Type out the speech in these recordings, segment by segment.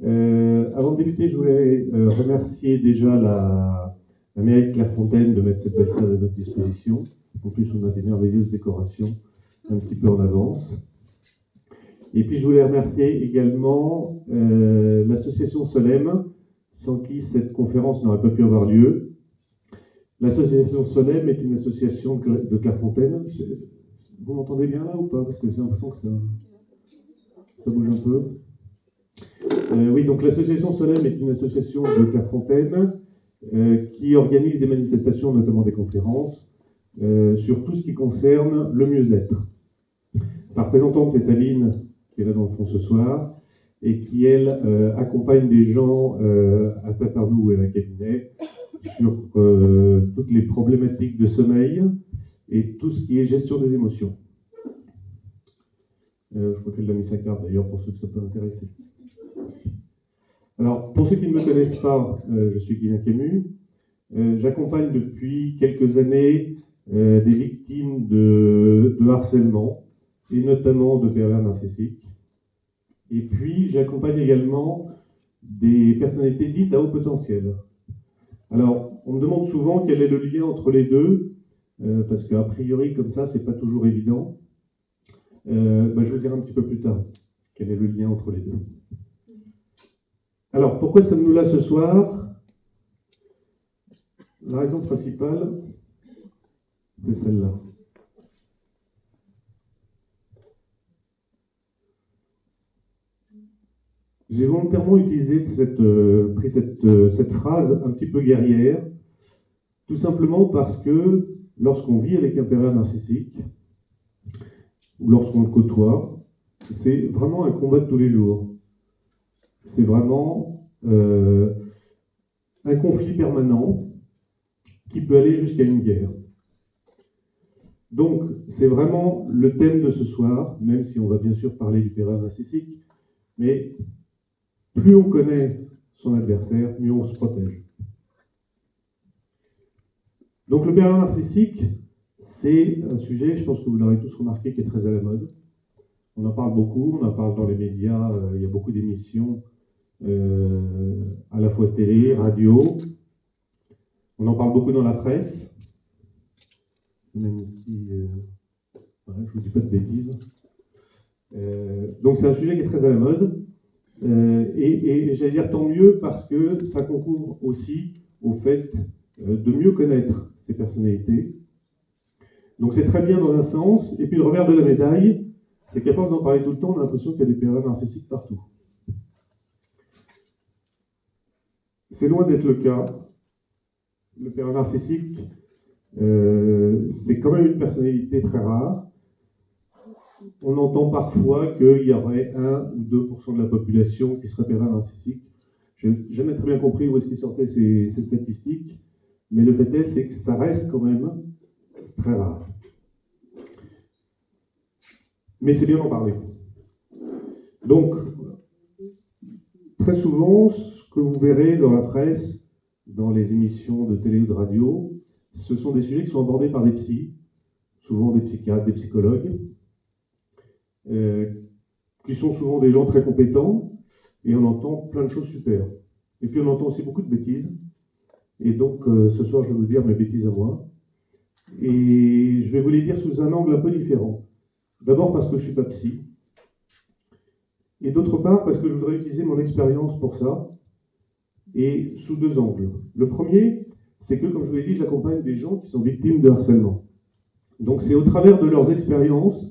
Avant de débuter, je voulais remercier déjà la mairie de Clairefontaine de mettre cette belle salle à notre disposition. En plus, on a des merveilleuses décorations un petit peu en avance. Et puis, je voulais remercier également l'association Solem, sans qui cette conférence n'aurait pas pu avoir lieu. L'association Solem est une association de Clairefontaine. Vous m'entendez bien là ou pas? Parce que j'ai l'impression que ça bouge un peu. Oui, donc l'association Solem est une association de Clairefontaine qui organise des manifestations, notamment des conférences, sur tout ce qui concerne le mieux-être. Sa représentante, c'est Sabine, qui est là dans le fond ce soir, et qui, elle, accompagne des gens à Saint-Arnoux et à la cabinet sur toutes les problématiques de sommeil et tout ce qui est gestion des émotions. Je crois qu'elle a mis sa carte d'ailleurs pour ceux que ça peut intéresser. Alors, pour ceux qui ne me connaissent pas, je suis Guilain Camus. J'accompagne depuis quelques années des victimes de harcèlement, et notamment de pervers narcissiques. Et puis, j'accompagne également des personnalités dites à haut potentiel. Alors, on me demande souvent quel est le lien entre les deux, parce qu'a priori, comme ça, c'est pas toujours évident. Je vous dirai un petit peu plus tard quel est le lien entre les deux. Alors, pourquoi sommes-nous là ce soir? La raison principale, c'est celle-là. J'ai volontairement utilisé cette phrase un petit peu guerrière, tout simplement parce que lorsqu'on vit avec un pervers narcissique, ou lorsqu'on le côtoie, c'est vraiment un combat de tous les jours. C'est vraiment un conflit permanent qui peut aller jusqu'à une guerre. Donc, c'est vraiment le thème de ce soir, même si on va bien sûr parler du pervers narcissique, mais plus on connaît son adversaire, mieux on se protège. Donc le pervers narcissique, c'est un sujet, je pense que vous l'aurez tous remarqué, qui est très à la mode. On en parle beaucoup, on en parle dans les médias, il y a beaucoup d'émissions, à la fois télé, radio. On en parle beaucoup dans la presse. Même ici, je ne vous dis pas de bêtises. Donc c'est un sujet qui est très à la mode. Et j'allais dire tant mieux parce que ça concourt aussi au fait de mieux connaître ces personnalités. Donc c'est très bien dans un sens, et puis le revers de la médaille, c'est qu'à force d'en parler tout le temps, on a l'impression qu'il y a des pervers narcissiques partout. C'est loin d'être le cas. Le pervers narcissique, c'est quand même une personnalité très rare. On entend parfois qu'il y aurait 1 ou 2% de la population qui serait pervers narcissique. Je n'ai jamais très bien compris où est-ce qu'ils sortaient ces statistiques, mais le fait est, c'est que ça reste quand même très rare. Mais c'est bien d'en parler. Donc, très souvent, ce que vous verrez dans la presse, dans les émissions de télé ou de radio, ce sont des sujets qui sont abordés par des psys, souvent des psychiatres, des psychologues, qui sont souvent des gens très compétents, et on entend plein de choses super. Et puis on entend aussi beaucoup de bêtises. Et donc, ce soir, je vais vous dire mes bêtises à moi. Et je vais vous les dire sous un angle un peu différent. D'abord parce que je ne suis pas psy. Et d'autre part parce que je voudrais utiliser mon expérience pour ça. Et sous 2 angles. Le premier, c'est que, comme je vous l'ai dit, j'accompagne des gens qui sont victimes de harcèlement. Donc c'est au travers de leurs expériences,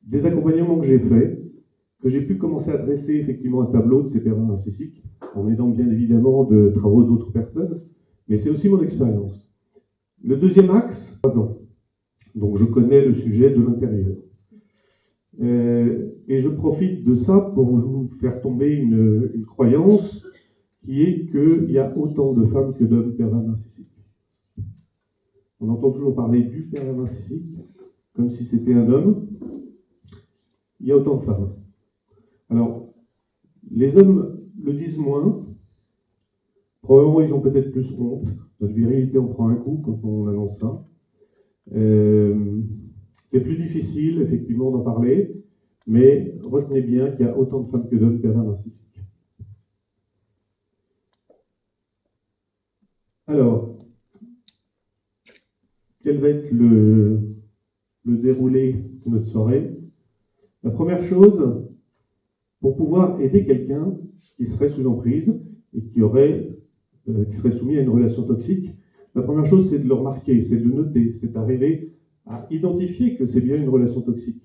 des accompagnements que j'ai faits, que j'ai pu commencer à dresser effectivement un tableau de ces pervers narcissiques, en aidant bien évidemment de travaux d'autres personnes, mais c'est aussi mon expérience. Le deuxième axe, 3 ans. Donc je connais le sujet de l'intérieur. Et je profite de ça pour vous faire tomber une croyance qui est qu'il y a autant de femmes que d'hommes pervers narcissiques. On entend toujours parler du pervers narcissique, comme si c'était un homme. Il y a autant de femmes. Alors, les hommes le disent moins. Probablement, ils ont peut-être plus honte. Notre virilité en prend un coup quand on annonce ça. C'est plus difficile, effectivement, d'en parler, mais retenez bien qu'il y a autant de femmes que d'hommes pervers narcissiques. Alors, quel va être le déroulé de notre soirée? La première chose, pour pouvoir aider quelqu'un qui serait sous emprise et qui serait soumis à une relation toxique, la première chose, c'est de le remarquer, c'est de le noter, c'est d'arriver à identifier que c'est bien une relation toxique.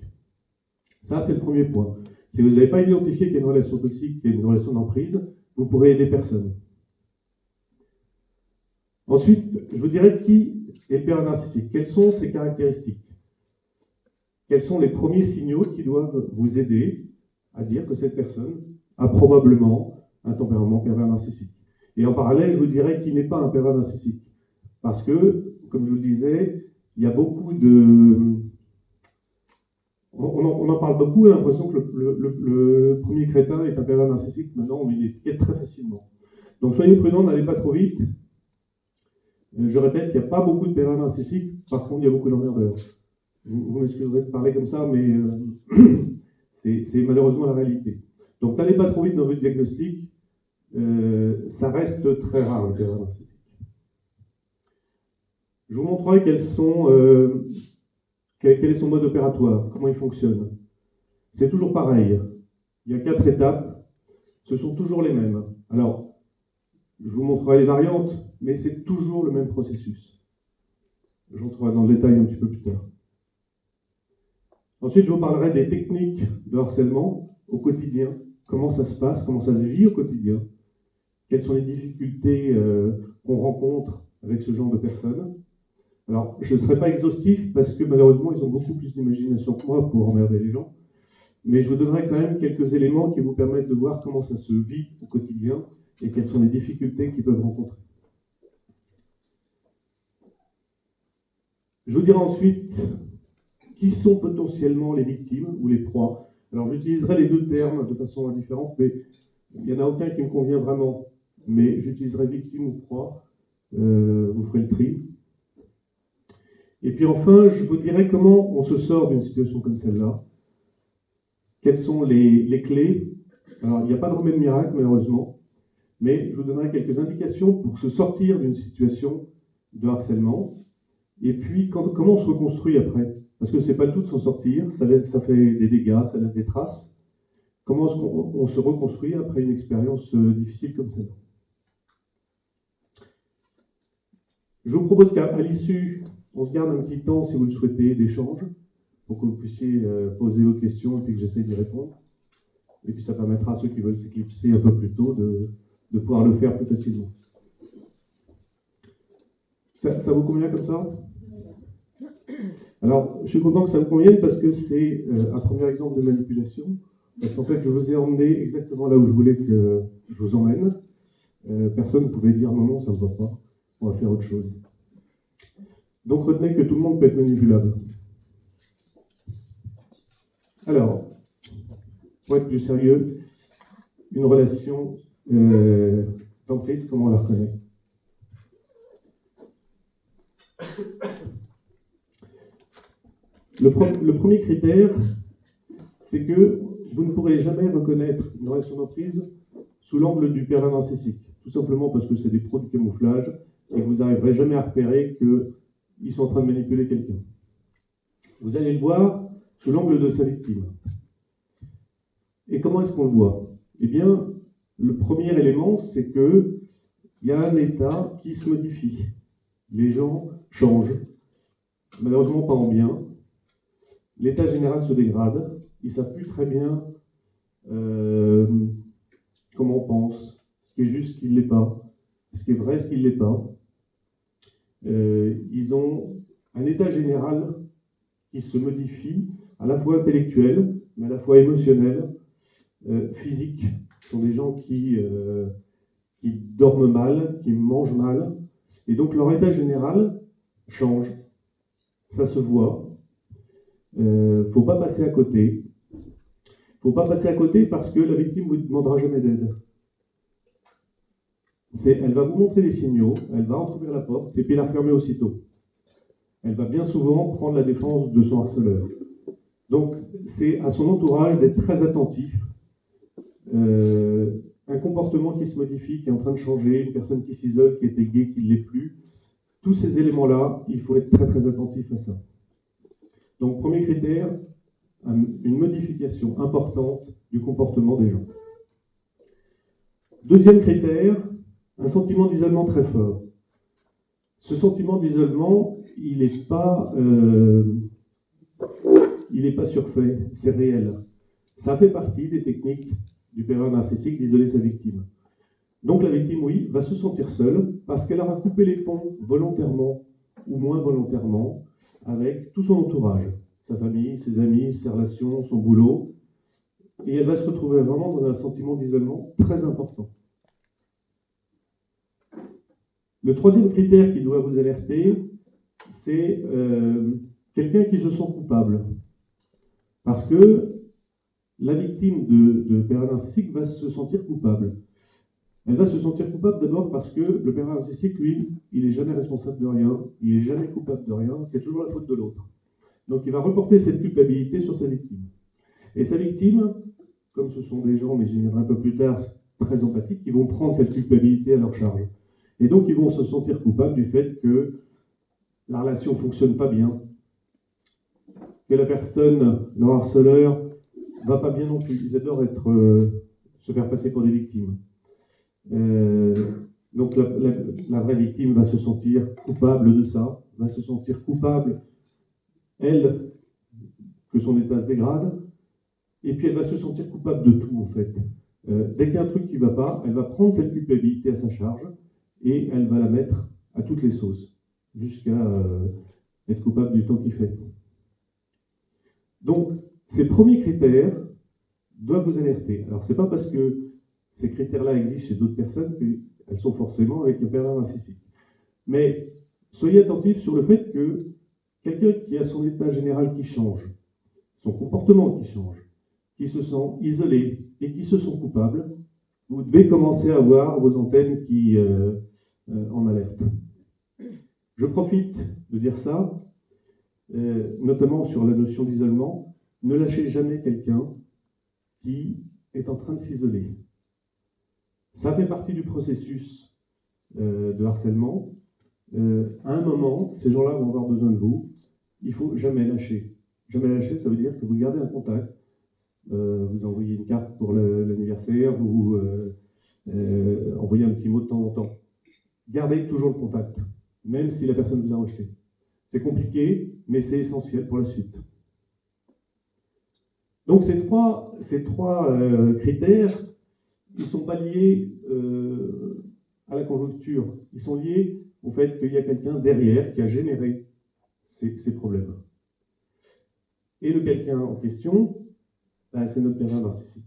Ça, c'est le premier point. Si vous n'avez pas identifié qu'il y a une relation toxique, qu'il y a une relation d'emprise, vous pourrez aider personne. Ensuite, je vous dirais qui est le pervers narcissique. Quelles sont ses caractéristiques? Quels sont les premiers signaux qui doivent vous aider à dire que cette personne a probablement un tempérament pervers narcissique? Et en parallèle, je vous dirais qu'il n'est pas un pervers narcissique. Parce que, comme je vous le disais, il y a beaucoup de... On en parle beaucoup, on a l'impression que le premier crétin est un pervers narcissique. Maintenant, on l'étiquette très facilement. Donc soyez prudents, n'allez pas trop vite. Je répète, il n'y a pas beaucoup de pervers narcissiques, par contre, il y a beaucoup d'emmerdeurs. Vous m'excuserez de parler comme ça, mais c'est malheureusement la réalité. Donc n'allez pas trop vite dans votre diagnostic, ça reste très rare le pervers narcissique. Je vous montrerai quel est son mode opératoire, comment il fonctionne. C'est toujours pareil. Il y a 4 étapes, ce sont toujours les mêmes. Alors, je vous montrerai les variantes, mais c'est toujours le même processus. Je vous montrerai dans le détail un petit peu plus tard. Ensuite, je vous parlerai des techniques de harcèlement au quotidien. Comment ça se passe, comment ça se vit au quotidien. Quelles sont les difficultés qu'on rencontre avec ce genre de personnes. Alors, je ne serai pas exhaustif parce que malheureusement, ils ont beaucoup plus d'imagination que moi pour emmerder les gens. Mais je vous donnerai quand même quelques éléments qui vous permettent de voir comment ça se vit au quotidien et quelles sont les difficultés qu'ils peuvent rencontrer. Je vous dirai ensuite qui sont potentiellement les victimes ou les proies. Alors j'utiliserai les deux termes de façon indifférente, mais il n'y en a aucun qui me convient vraiment. Mais j'utiliserai victime ou proie, vous ferez le tri. Et puis enfin, je vous dirai comment on se sort d'une situation comme celle-là. Quelles sont les clés? Alors il n'y a pas de remède miracle malheureusement, mais je vous donnerai quelques indications pour se sortir d'une situation de harcèlement. Et puis comment on se reconstruit après? Parce que c'est pas le tout de s'en sortir, ça fait des dégâts, ça laisse des traces. Comment est-ce qu'on se reconstruit après une expérience difficile comme celle-là? Je vous propose qu'à l'issue, on se garde un petit temps, si vous le souhaitez, d'échange, pour que vous puissiez poser vos questions et puis que j'essaie d'y répondre. Et puis ça permettra à ceux qui veulent s'éclipser un peu plus tôt de pouvoir le faire plus facilement. Ça vous convient comme ça? Alors, je suis content que ça vous convienne parce que c'est un premier exemple de manipulation. Parce qu'en fait, je vous ai emmené exactement là où je voulais que je vous emmène. Personne ne pouvait dire non, ça ne va pas, on va faire autre chose. Donc retenez que tout le monde peut être manipulable. Alors, pour être plus sérieux, une relation d'emprise, comment on la reconnaît? Le premier critère, c'est que vous ne pourrez jamais reconnaître une relation d'emprise sous l'angle du pervers narcissique. Tout simplement parce que c'est des pros du camouflage et que vous n'arriverez jamais à repérer qu'ils sont en train de manipuler quelqu'un. Vous allez le voir sous l'angle de sa victime. Et comment est-ce qu'on le voit? Eh bien, le premier élément, c'est qu'il y a un état qui se modifie. Les gens changent, malheureusement pas en bien. L'état général se dégrade. Ils ne savent plus très bien comment on pense, ce qui est juste, ce qui ne l'est pas, ce qui est vrai, ce qui ne l'est pas. Ils ont un état général qui se modifie, à la fois intellectuel, mais à la fois émotionnel, physique. Ce sont des gens qui dorment mal, qui mangent mal, et donc leur état général change. Ça se voit. Faut pas passer à côté. Faut pas passer à côté parce que la victime ne vous demandera jamais d'aide. Elle va vous montrer les signaux, elle va entrouvrir la porte et puis la fermer aussitôt. Elle va bien souvent prendre la défense de son harceleur. Donc, c'est à son entourage d'être très attentif un comportement qui se modifie, qui est en train de changer, une personne qui s'isole, qui était gay, qui ne l'est plus. Tous ces éléments-là, il faut être très très attentif à ça. Donc, premier critère, une modification importante du comportement des gens. Deuxième critère, un sentiment d'isolement très fort. Ce sentiment d'isolement, il n'est pas surfait, c'est réel. Ça fait partie des techniques du pervers narcissique d'isoler sa victime. Donc la victime, oui, va se sentir seule parce qu'elle aura coupé les ponts volontairement ou moins volontairement avec tout son entourage, sa famille, ses amis, ses relations, son boulot, et elle va se retrouver vraiment dans un sentiment d'isolement très important. Le troisième critère qui doit vous alerter, c'est quelqu'un qui se sent coupable. Parce que la victime de pervers narcissique va se sentir coupable. Elle va se sentir coupable d'abord parce que le pervers narcissique, lui, il n'est jamais responsable de rien, il n'est jamais coupable de rien, c'est toujours la faute de l'autre. Donc il va reporter cette culpabilité sur sa victime. Et sa victime, comme ce sont des gens, mais j'y viendrai un peu plus tard, très empathiques, ils vont prendre cette culpabilité à leur charge. Et donc ils vont se sentir coupables du fait que la relation ne fonctionne pas bien, que la personne, leur harceleur, ne va pas bien non plus. Ils adorent se faire passer pour des victimes. Donc la vraie victime va se sentir coupable de ça, va se sentir coupable, elle, que son état se dégrade, et puis elle va se sentir coupable de tout en fait. Dès qu'il y a un truc qui ne va pas, elle va prendre cette culpabilité à sa charge et elle va la mettre à toutes les sauces, jusqu'à être coupable du temps qu'il fait. Donc, ces premiers critères doivent vous alerter. Alors, ce n'est pas parce que ces critères-là existent chez d'autres personnes qu'elles sont forcément avec le pervers narcissique. Mais soyez attentifs sur le fait que quelqu'un qui a son état général qui change, son comportement qui change, qui se sent isolé et qui se sent coupable, vous devez commencer à avoir vos antennes qui en alertent. Je profite de dire ça, notamment sur la notion d'isolement. Ne lâchez jamais quelqu'un qui est en train de s'isoler. Ça fait partie du processus de harcèlement. À un moment, ces gens-là vont avoir besoin de vous. Il ne faut jamais lâcher. Jamais lâcher, ça veut dire que vous gardez un contact. Vous envoyez une carte pour l'anniversaire, vous envoyez un petit mot de temps en temps. Gardez toujours le contact, même si la personne vous a rejeté. C'est compliqué, mais c'est essentiel pour la suite. Donc ces trois critères, ils ne sont pas liés à la conjoncture. Ils sont liés au fait qu'il y a quelqu'un derrière qui a généré ces problèmes. Et le quelqu'un en question, c'est notre pervers narcissique.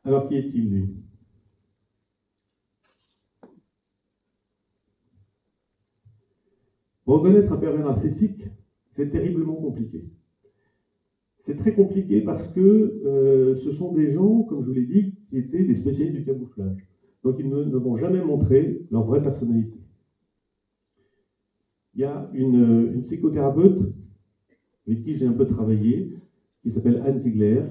Alors qui est-il, lui ? Reconnaître un pervers narcissique, c'est terriblement compliqué. C'est très compliqué parce que ce sont des gens, comme je vous l'ai dit, qui étaient des spécialistes du camouflage. Donc ils ne vont jamais montrer leur vraie personnalité. Il y a une psychothérapeute avec qui j'ai un peu travaillé, qui s'appelle Anne Ziegler,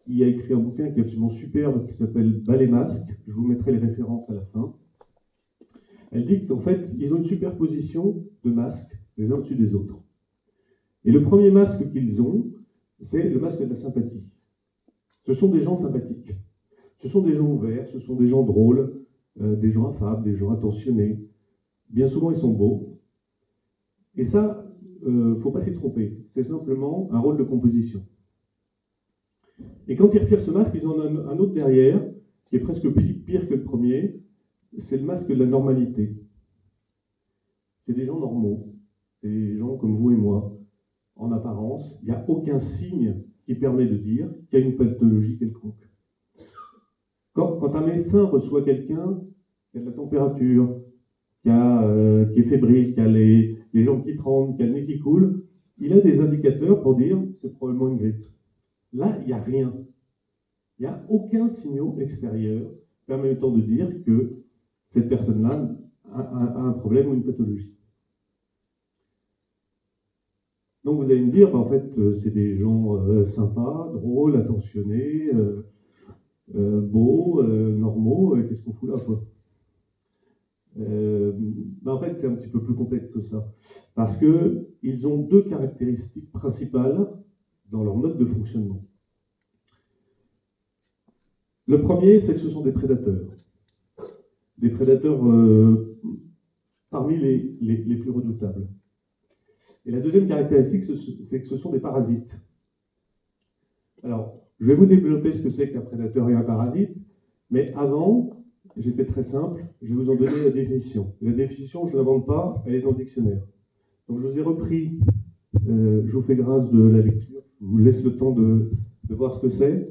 qui a écrit un bouquin qui est absolument superbe, qui s'appelle Bas les masques. Je vous mettrai les références à la fin. Elle dit qu'en fait, ils ont une superposition de masques les uns au-dessus des autres. Et le premier masque qu'ils ont, c'est le masque de la sympathie. Ce sont des gens sympathiques. Ce sont des gens ouverts, ce sont des gens drôles, des gens affables, des gens attentionnés. Bien souvent, ils sont beaux. Et ça, il ne faut pas s'y tromper. C'est simplement un rôle de composition. Et quand ils retirent ce masque, ils en ont un autre derrière, qui est presque pire que le premier. C'est le masque de la normalité. C'est des gens normaux. C'est des gens comme vous et moi. En apparence, il n'y a aucun signe qui permet de dire qu'il y a une pathologie quelconque. Quand un médecin reçoit quelqu'un qui a de la température, qui est fébrile, qui a les jambes qui tremblent, qui a le nez qui coule, il a des indicateurs pour dire c'est probablement une grippe. Là, il n'y a rien. Il n'y a aucun signal extérieur permettant de dire que cette personne-là a un problème ou une pathologie. Donc vous allez me dire, en fait, c'est des gens sympas, drôles, attentionnés, fait, c'est un petit peu plus complexe que ça. Parce qu'ils ont deux caractéristiques principales dans leur mode de fonctionnement. Le premier, c'est que ce sont des prédateurs. Des prédateurs parmi les plus redoutables. Et la deuxième caractéristique, c'est que ce sont des parasites. Alors, je vais vous développer ce que c'est qu'un prédateur et un parasite, mais avant, j'ai fait très simple, je vais vous en donner la définition. Et la définition, je ne l'invente pas, elle est dans le dictionnaire. Donc je vous ai repris, je vous fais grâce de la lecture, je vous laisse le temps de voir ce que c'est.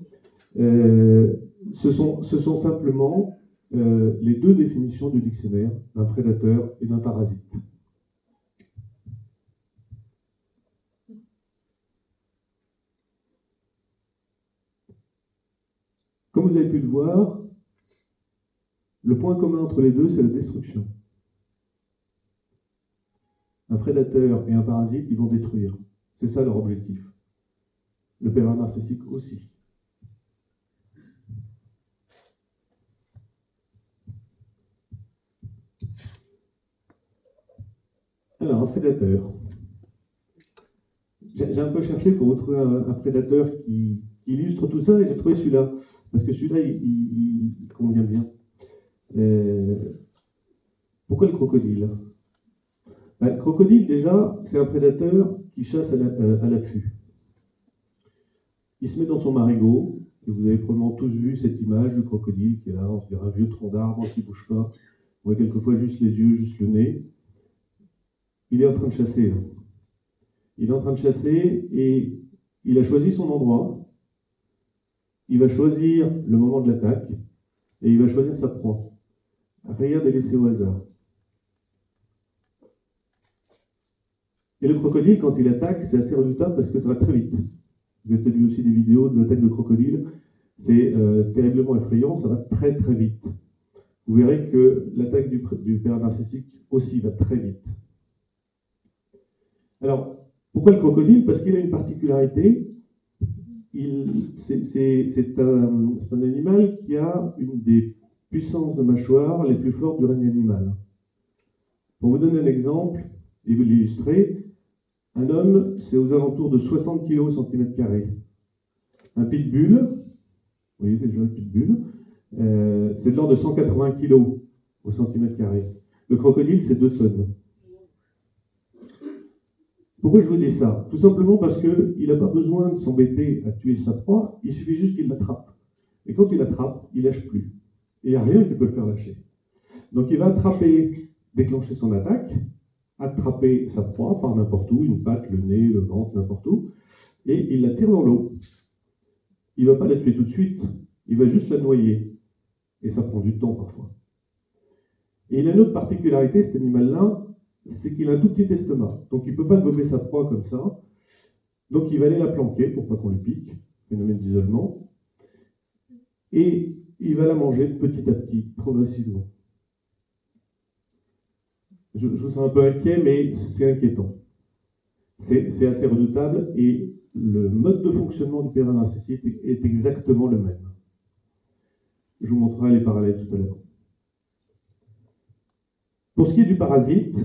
Ce sont simplement les deux définitions du dictionnaire, d'un prédateur et d'un parasite. Comme vous avez pu le voir, le point commun entre les deux, c'est la destruction. Un prédateur et un parasite, ils vont détruire. C'est ça leur objectif. Le pervers narcissique aussi. Alors, un prédateur. J'ai un peu cherché pour retrouver un prédateur qui illustre tout ça, et j'ai trouvé celui-là. Parce que celui-là, il convient bien. Pourquoi le crocodile? Le crocodile, déjà, c'est un prédateur qui chasse à l'affût. Il se met dans son marigot, et vous avez probablement tous vu cette image du crocodile qui est là, on se dirait un vieux tronc d'arbre qui ne bouge pas. On voit quelquefois juste les yeux, juste le nez. Il est en train de chasser. Là. Il est en train de chasser et il a choisi son endroit. Il va choisir le moment de l'attaque et il va choisir sa proie. Rien n'est laissé au hasard. Et le crocodile, quand il attaque, c'est assez redoutable parce que ça va très vite. Vous avez peut-être vu aussi des vidéos de l'attaque de crocodile. C'est terriblement effrayant, ça va très très vite. Vous verrez que l'attaque du pervers narcissique aussi va très vite. Alors, pourquoi le crocodile? Parce qu'il a une particularité. C'est un animal qui a une des puissances de mâchoire les plus fortes du règne animal. Pour vous donner un exemple, et vous l'illustrer, un homme, c'est aux alentours de 60 kg au centimètre carré. Un pitbull, vous voyez déjà le pitbull, c'est de l'ordre de 180 kg au centimètre carré. Le crocodile, c'est 2 tonnes. Pourquoi je vous dis ça? Tout simplement parce qu'il n'a pas besoin de s'embêter à tuer sa proie, il suffit juste qu'il l'attrape. Et quand il l'attrape, il ne lâche plus. Et il n'y a rien qui peut le faire lâcher. Donc il va attraper, déclencher son attaque, attraper sa proie par n'importe où, une patte, le nez, le ventre, n'importe où, et il la tire dans l'eau. Il ne va pas la tuer tout de suite, il va juste la noyer. Et ça prend du temps parfois. Et il a une autre particularité, cet animal-là, c'est qu'il a un tout petit estomac. Donc il ne peut pas gommer sa proie comme ça. Donc il va aller la planquer pour pas qu'on lui pique, phénomène d'isolement. Et il va la manger petit à petit, progressivement. Je vous sens un peu inquiet, mais c'est inquiétant. C'est assez redoutable et le mode de fonctionnement du pervers narcissique est exactement le même. Je vous montrerai les parallèles tout à l'heure. Pour ce qui est du parasite,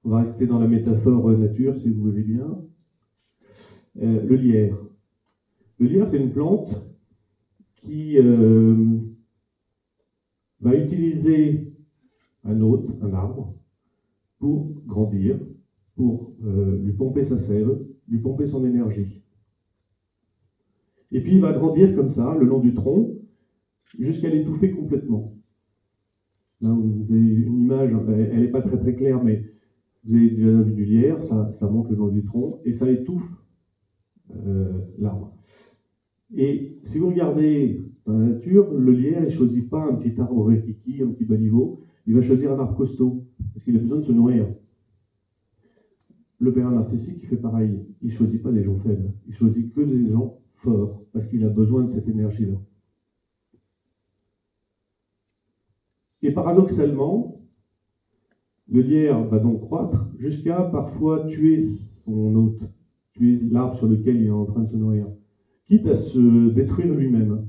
on va rester dans la métaphore nature, si vous voulez bien. Le lierre. Le lierre, c'est une plante qui va utiliser un hôte, un arbre, pour grandir, pour lui pomper sa sève, lui pomper son énergie. Et puis il va grandir comme ça, le long du tronc, jusqu'à l'étouffer complètement. Là, vous avez une image, elle n'est pas très très claire, mais vous avez déjà vu du lierre, ça monte le long du tronc, et ça étouffe l'arbre. Et si vous regardez dans la nature, le lierre, il ne choisit pas un petit arbre répiki, un petit baliveau, il va choisir un arbre costaud, parce qu'il a besoin de se nourrir. Le pervers narcissique, il fait pareil, il ne choisit pas des gens faibles, il choisit que des gens forts, parce qu'il a besoin de cette énergie-là. Et paradoxalement, le lierre va donc croître jusqu'à parfois tuer son hôte, tuer l'arbre sur lequel il est en train de se nourrir, quitte à se détruire lui-même.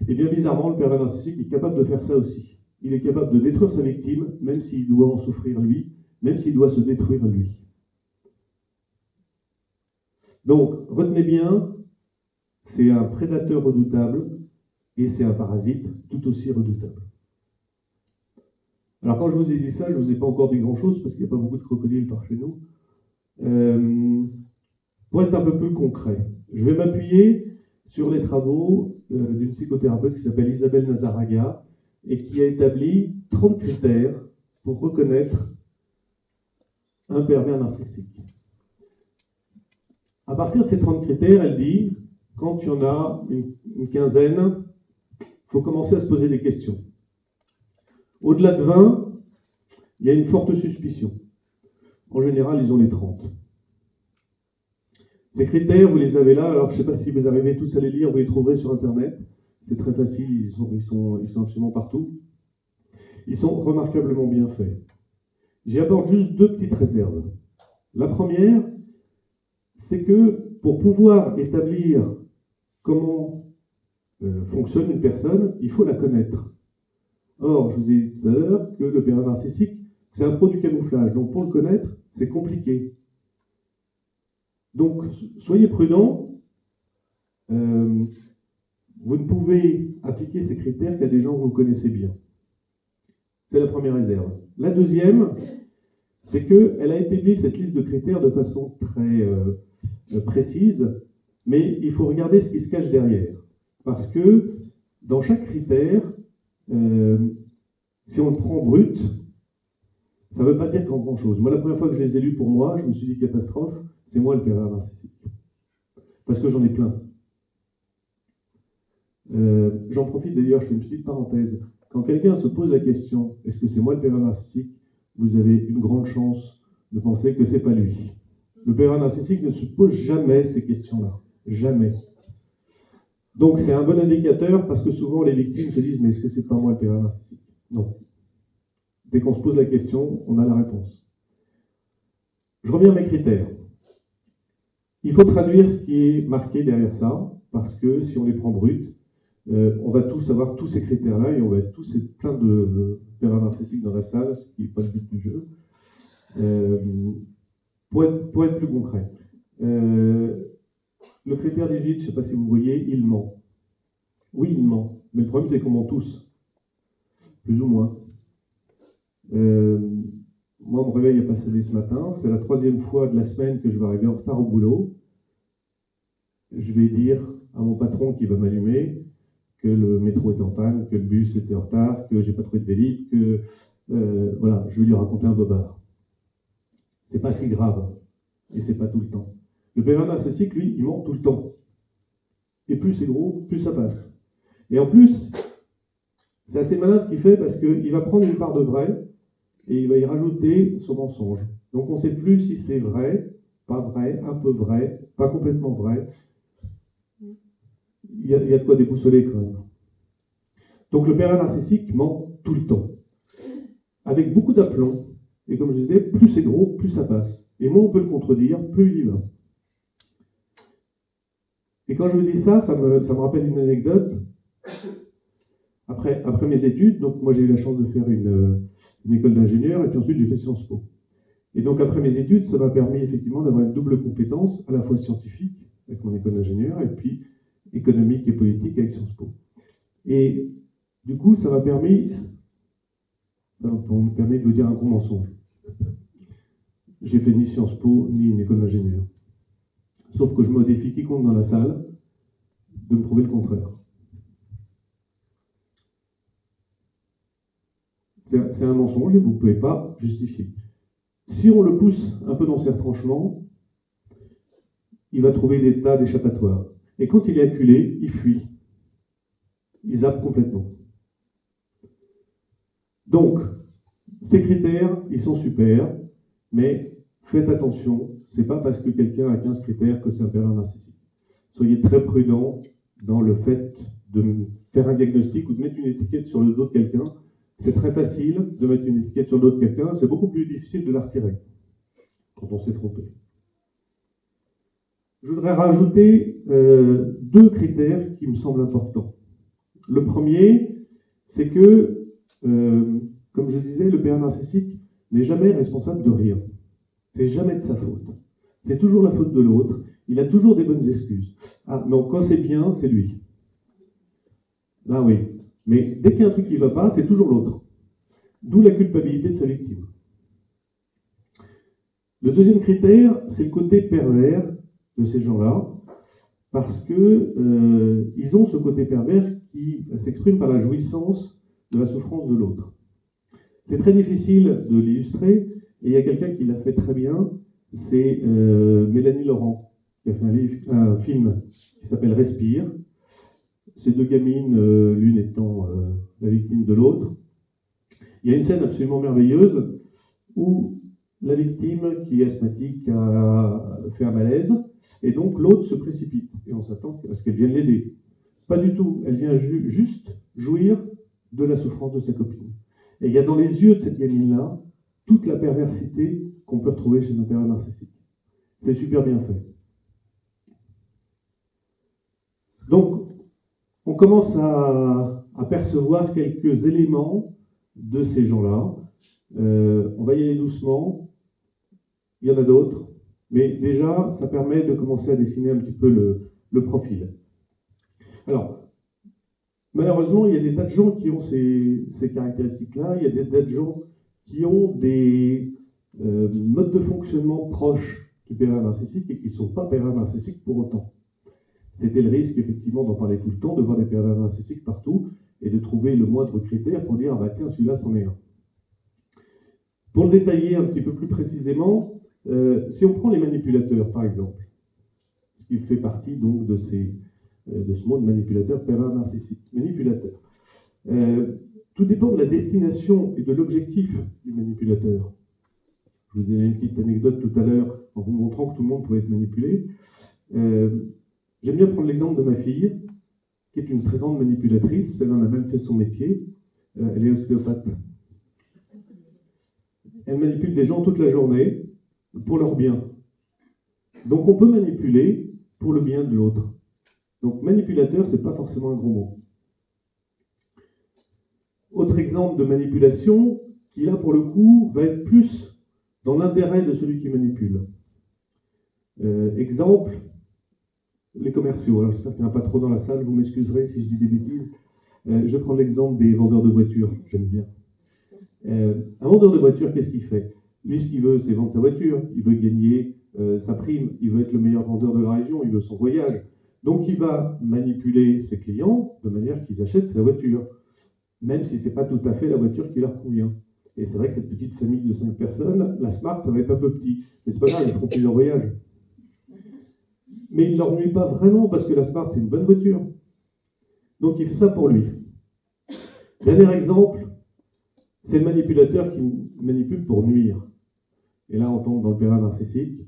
Et bien bizarrement, le pervers narcissique est capable de faire ça aussi. il est capable de détruire sa victime, même s'il doit en souffrir lui, même s'il doit se détruire lui. Donc, retenez bien, c'est un prédateur redoutable et c'est un parasite tout aussi redoutable. Alors, quand je vous ai dit ça, je ne vous ai pas encore dit grand-chose parce qu'il n'y a pas beaucoup de crocodiles par chez nous. Pour être un peu plus concret, je vais m'appuyer sur les travaux d'une psychothérapeute qui s'appelle Isabelle Nazaraga et qui a établi 30 critères pour reconnaître un pervers narcissique. À partir de ces 30 critères, elle dit, quand il y en a une quinzaine, il faut commencer à se poser des questions. Au-delà de 20, il y a une forte suspicion. En général, ils ont les 30. Ces critères, vous les avez là. Alors, je ne sais pas si vous arrivez tous à les lire, vous les trouverez sur Internet. C'est très facile, ils sont absolument partout. Ils sont remarquablement bien faits. J'y apporte juste 2 petites réserves. La première, c'est que pour pouvoir établir comment fonctionne une personne, il faut la connaître. Or, je vous ai dit tout à l'heure que le pervers narcissique, c'est un produit camouflage. Donc, pour le connaître, c'est compliqué. Donc, soyez prudents. Vous ne pouvez appliquer ces critères qu'à des gens que vous connaissez bien. C'est la première réserve. La deuxième, c'est qu'elle a établi cette liste de critères de façon très précise, mais il faut regarder ce qui se cache derrière. Parce que dans chaque critère, si on le prend brut, ça ne veut pas dire grand-chose. Moi, la première fois que je les ai lus pour moi, je me suis dit catastrophe, c'est moi le pervers narcissique. Parce que j'en ai plein. J'en profite d'ailleurs, je fais une petite parenthèse. Quand quelqu'un se pose la question, est-ce que c'est moi le pervers narcissique, vous avez une grande chance de penser que c'est pas lui. Le pervers narcissique ne se pose jamais ces questions-là. Jamais. Donc c'est un bon indicateur parce que souvent les victimes se disent mais est-ce que c'est pas moi le pervers narcissique? Non. Dès qu'on se pose la question, on a la réponse. Je reviens à mes critères. Il faut traduire ce qui est marqué derrière ça, parce que si on les prend bruts, on va tous avoir tous ces critères-là et on va être tous plein de pervers narcissiques dans la salle, ce qui n'est pas le but du jeu. Pour être plus concret, le critère 18, je ne sais pas si vous voyez, il ment. Oui, il ment, mais le problème c'est qu'on ment tous, plus ou moins. Moi, mon réveil n'est pas sonné ce matin, c'est la 3e fois de la semaine que je vais arriver en retard au boulot. Je vais dire à mon patron qui va m'allumer que le métro est en panne, que le bus était en retard, que j'ai pas trouvé de Vélib, que voilà, je vais lui raconter un bobard. C'est pas si grave, et c'est pas tout le temps. Le pervers narcissique, lui, il ment tout le temps. Et plus c'est gros, plus ça passe. Et en plus, c'est assez malin ce qu'il fait parce qu'il va prendre une part de vrai et il va y rajouter son mensonge. Donc on ne sait plus si c'est vrai, pas vrai, un peu vrai, pas complètement vrai. Il y a de quoi déboussoler quand même. Donc le pervers narcissique ment tout le temps, avec beaucoup d'aplomb. Et comme je disais, plus c'est gros, plus ça passe. Et moins on peut le contredire, plus il y va. Et quand je vous dis ça, ça me rappelle une anecdote. Après mes études, donc moi j'ai eu la chance de faire une école d'ingénieur, et puis ensuite j'ai fait Sciences Po. Et donc après mes études, ça m'a permis effectivement d'avoir une double compétence, à la fois scientifique, avec mon école d'ingénieur, et puis économique et politique avec Sciences Po. Et du coup, ça m'a permis de vous dire un gros mensonge. J'ai fait ni Sciences Po, ni une école d'ingénieur. Sauf que je me défie quiconque dans la salle de me prouver le contraire. C'est un mensonge et vous ne pouvez pas justifier. Si on le pousse un peu dans ses retranchements, il va trouver des tas d'échappatoires. Et quand il est acculé, il fuit. Il zappe complètement. Donc, ces critères, ils sont super, mais faites attention, c'est pas parce que quelqu'un a 15 critères que c'est un pervers narcissique. Soyez très prudent dans le fait de faire un diagnostic ou de mettre une étiquette sur le dos de quelqu'un. C'est très facile de mettre une étiquette sur le dos de quelqu'un, c'est beaucoup plus difficile de la retirer quand on s'est trompé. Je voudrais rajouter 2 critères qui me semblent importants. Le premier, c'est que Comme je disais, le pervers narcissique n'est jamais responsable de rien. C'est jamais de sa faute. C'est toujours la faute de l'autre. Il a toujours des bonnes excuses. Ah non, quand c'est bien, c'est lui. Là oui. Mais dès qu'il y a un truc qui ne va pas, c'est toujours l'autre. D'où la culpabilité de sa victime. Le deuxième critère, c'est le côté pervers de ces gens-là, parce que ils ont ce côté pervers qui s'exprime par la jouissance de la souffrance de l'autre. C'est très difficile de l'illustrer, et il y a quelqu'un qui l'a fait très bien, c'est Mélanie Laurent, qui a fait un film qui s'appelle Respire. Ces deux gamines, l'une étant la victime de l'autre. Il y a une scène absolument merveilleuse où la victime, qui est asthmatique, a fait un malaise, et donc l'autre se précipite, et on s'attend à ce qu'elle vienne l'aider. Pas du tout, elle vient juste jouir de la souffrance de sa copine. Et il y a dans les yeux de cette gamine-là toute la perversité qu'on peut retrouver chez un pervers narcissique. C'est super bien fait. Donc, on commence à percevoir quelques éléments de ces gens-là. On va y aller doucement. Il y en a d'autres. Mais déjà, ça permet de commencer à dessiner un petit peu le profil. Alors, malheureusement, il y a des tas de gens qui ont ces caractéristiques-là. Il y a des tas de gens qui ont des modes de fonctionnement proches du pervers narcissique et qui ne sont pas pervers narcissiques pour autant. C'était le risque, effectivement, d'en parler tout le temps, de voir des pervers narcissiques partout et de trouver le moindre critère pour dire « Ah bah tiens, celui-là, c'en est un ». Pour le détailler un petit peu plus précisément, si on prend les manipulateurs, par exemple, ce qui fait partie donc de ce mot de manipulateur, pervers narcissique, manipulateur. Tout dépend de la destination et de l'objectif du manipulateur. Je vous ai donné une petite anecdote tout à l'heure en vous montrant que tout le monde pouvait être manipulé. J'aime bien prendre l'exemple de ma fille, qui est une très grande manipulatrice. Elle en a même fait son métier. Elle est ostéopathe. Elle manipule des gens toute la journée pour leur bien. Donc on peut manipuler pour le bien de l'autre. Donc manipulateur, c'est pas forcément un gros mot. Autre exemple de manipulation, qui là pour le coup va être plus dans l'intérêt de celui qui manipule. Exemple, les commerciaux. Alors j'espère qu'il n'y en a pas trop dans la salle, vous m'excuserez si je dis des bêtises. Je prends l'exemple des vendeurs de voitures, j'aime bien. Un vendeur de voiture, qu'est-ce qu'il fait? Lui, ce qu'il veut, c'est vendre sa voiture. Il veut gagner sa prime. Il veut être le meilleur vendeur de la région. Il veut son voyage. Donc, il va manipuler ses clients de manière qu'ils achètent sa voiture, même si ce n'est pas tout à fait la voiture qui leur convient. Et c'est vrai que cette petite famille de 5 personnes, la Smart, ça va être un peu petit. Mais c'est pas grave, ils feront plusieurs voyages. Mais il ne leur nuit pas vraiment parce que la Smart, c'est une bonne voiture. Donc, il fait ça pour lui. Dernier exemple, c'est le manipulateur qui manipule pour nuire. Et là, on tombe dans le pervers narcissique.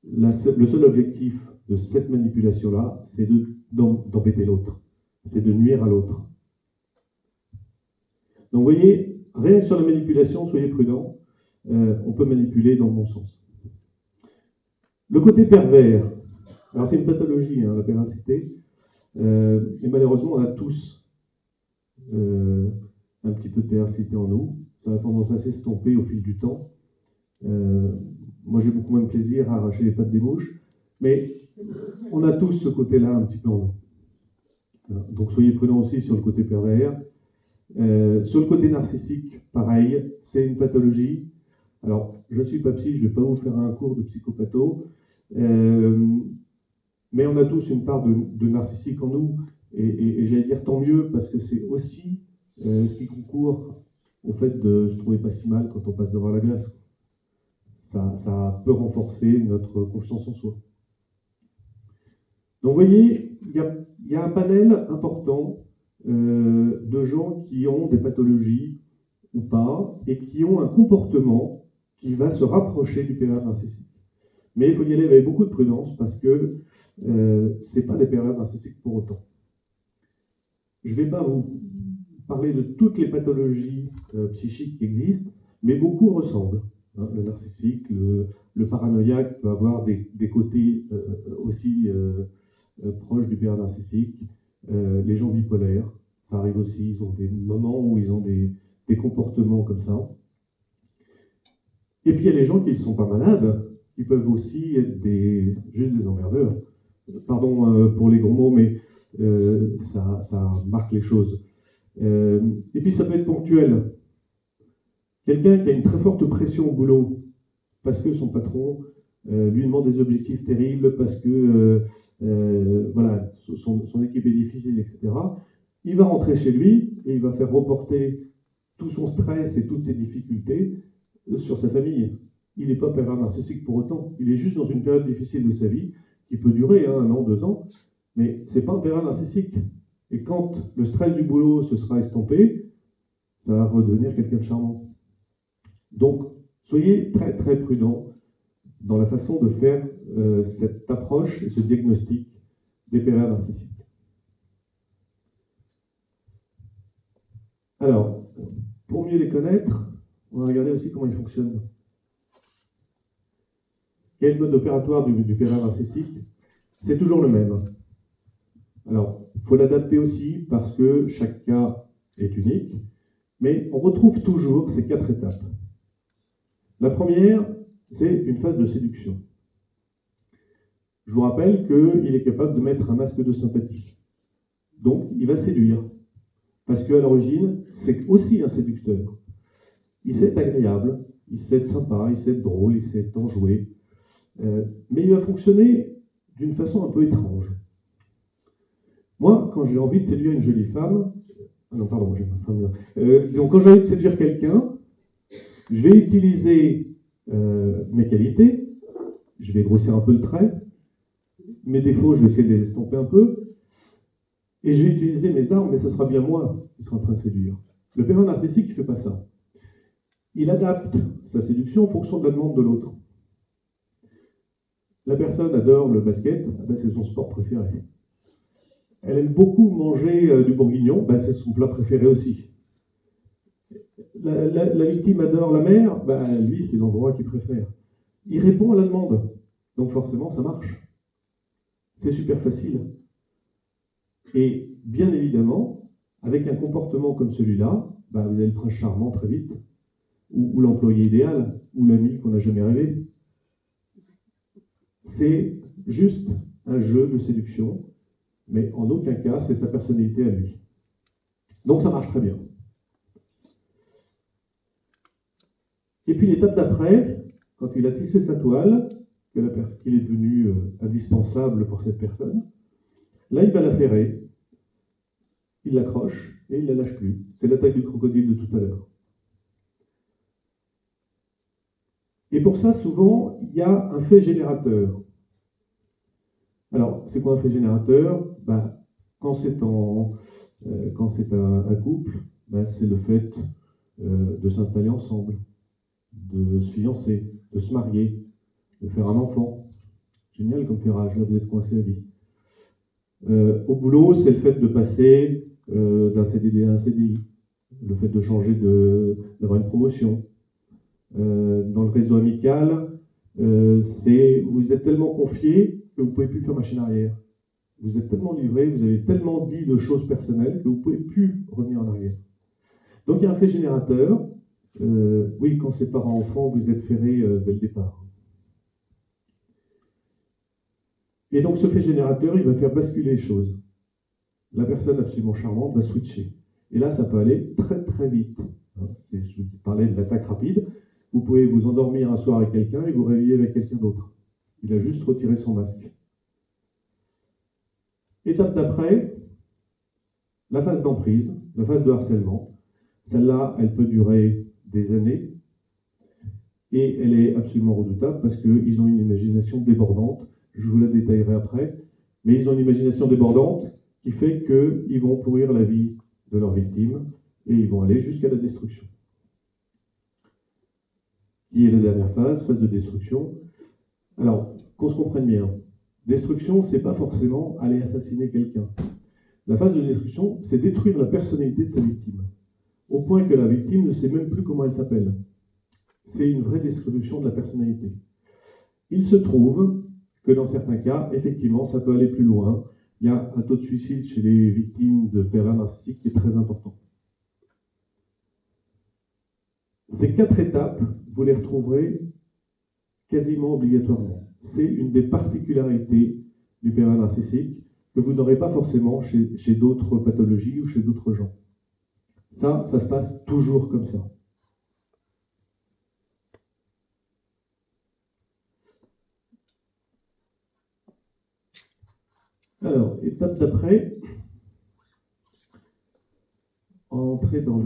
Le seul objectif de cette manipulation-là, c'est d'embêter l'autre. C'est de nuire à l'autre. Donc, vous voyez, rien que sur la manipulation, soyez prudents. On peut manipuler dans le bon sens. Le côté pervers. Alors, c'est une pathologie, hein, la perversité. Et malheureusement, on a tous un petit peu de perversité en nous. Ça a tendance à s'estomper au fil du temps. Moi, j'ai beaucoup moins de plaisir à arracher les pattes des mouches, mais on a tous ce côté-là un petit peu en nous. Donc, soyez prudents aussi sur le côté pervers. Sur le côté narcissique, pareil, c'est une pathologie. Alors, je ne suis pas psy, je ne vais pas vous faire un cours de psychopatho, mais on a tous une part de narcissique en nous, et j'allais dire tant mieux, parce que c'est aussi ce qui concourt au fait de se trouver pas si mal quand on passe devant la glace. Ça peut renforcer notre confiance en soi. Donc vous voyez, il y a un panel important de gens qui ont des pathologies ou pas, et qui ont un comportement qui va se rapprocher du pervers narcissique. Mais il faut y aller avec beaucoup de prudence, parce que ce n'est pas des pervers narcissiques pour autant. Je ne vais pas vous parler de toutes les pathologies psychiques qui existent, mais beaucoup ressemblent. Hein, le narcissique, le paranoïaque peut avoir des côtés aussi proches du pervers narcissique, les gens bipolaires. Ça arrive aussi, ils ont des moments où ils ont des comportements comme ça. Et puis il y a les gens qui ne sont pas malades, qui peuvent aussi être juste des emmerdeurs. Pardon pour les gros mots, mais ça marque les choses. Et puis ça peut être ponctuel. Quelqu'un qui a une très forte pression au boulot, parce que son patron lui demande des objectifs terribles, parce que voilà, son équipe est difficile, etc. Il va rentrer chez lui et il va faire reporter tout son stress et toutes ses difficultés sur sa famille. Il n'est pas pervers narcissique pour autant. Il est juste dans une période difficile de sa vie, qui peut durer 1 an, 2 ans, mais ce n'est pas un pervers narcissique. Et quand le stress du boulot se sera estompé, ça va redevenir quelqu'un de charmant. Donc, soyez très très prudents dans la façon de faire cette approche et ce diagnostic des pervers narcissiques. Alors, pour mieux les connaître, on va regarder aussi comment ils fonctionnent. Quel est le mode opératoire du pervers narcissique? C'est toujours le même. Alors, il faut l'adapter aussi parce que chaque cas est unique, mais on retrouve toujours ces 4 étapes. La première, c'est une phase de séduction. Je vous rappelle qu'il est capable de mettre un masque de sympathie. Donc, il va séduire. Parce qu'à l'origine, c'est aussi un séducteur. Il sait être agréable, il sait être sympa, il sait être drôle, il sait être enjoué. Mais il va fonctionner d'une façon un peu étrange. Moi, quand j'ai envie de séduire une jolie femme, non, pardon, j'ai ma femme là. Donc, quand j'ai envie de séduire quelqu'un, je vais utiliser mes qualités, je vais grossir un peu le trait, mes défauts, je vais essayer de les estomper un peu, et je vais utiliser mes armes, mais ce sera bien moi qui sera en train de séduire. Le pervers narcissique ne fait pas ça. Il adapte sa séduction en fonction de la demande de l'autre. La personne adore le basket, c'est son sport préféré. Elle aime beaucoup manger du bourguignon, c'est son plat préféré aussi. La victime adore la mer, lui, c'est l'endroit qu'il préfère. Il répond à la demande, donc forcément, ça marche. C'est super facile. Et bien évidemment, avec un comportement comme celui-là, vous avez le prince charmant très vite, ou l'employé idéal, ou l'ami qu'on n'a jamais rêvé. C'est juste un jeu de séduction, mais en aucun cas, c'est sa personnalité à lui. Donc ça marche très bien. Et puis l'étape d'après, quand il a tissé sa toile, qu'il est devenu indispensable pour cette personne, là il va la ferrer, il l'accroche et il ne la lâche plus. C'est l'attaque du crocodile de tout à l'heure. Et pour ça, souvent, il y a un fait générateur. Alors, c'est quoi un fait générateur? Quand c'est un couple, c'est le fait de s'installer ensemble, de se fiancer, de se marier, de faire un enfant. Génial comme ferrage, là vous êtes coincé à vie. Au boulot, c'est le fait de passer d'un CDD à un CDI, le fait de changer, d'avoir une promotion. Dans le réseau amical, vous êtes tellement confié que vous ne pouvez plus faire machine arrière. Vous êtes tellement livré, vous avez tellement dit de choses personnelles que vous ne pouvez plus revenir en arrière. Donc il y a un fait générateur. Oui, quand c'est parent-enfant, vous êtes ferré dès le départ. Et donc ce fait générateur, il va faire basculer les choses. La personne absolument charmante va switcher. Et là, ça peut aller très très vite. Je vous parlais de l'attaque rapide. Vous pouvez vous endormir un soir avec quelqu'un et vous réveiller avec quelqu'un d'autre. Il a juste retiré son masque. Étape d'après, la phase d'emprise, la phase de harcèlement. Celle-là, elle peut durer des années et elle est absolument redoutable parce qu'ils ont une imagination débordante. Je vous la détaillerai après, mais ils ont une imagination débordante qui fait qu'ils vont pourrir la vie de leur victime et ils vont aller jusqu'à la destruction. Qui est la dernière phase de destruction. Alors, qu'on se comprenne bien, destruction, c'est pas forcément aller assassiner quelqu'un. La phase de destruction, c'est détruire la personnalité de sa victime, au point que la victime ne sait même plus comment elle s'appelle. C'est une vraie destruction de la personnalité. Il se trouve que dans certains cas, effectivement, ça peut aller plus loin. il y a un taux de suicide chez les victimes de pervers narcissiques qui est très important. Ces 4 étapes, vous les retrouverez quasiment obligatoirement. C'est une des particularités du pervers narcissique que vous n'aurez pas forcément chez d'autres pathologies ou chez d'autres gens. Ça se passe toujours comme ça. Alors, étape d'après, entrer dans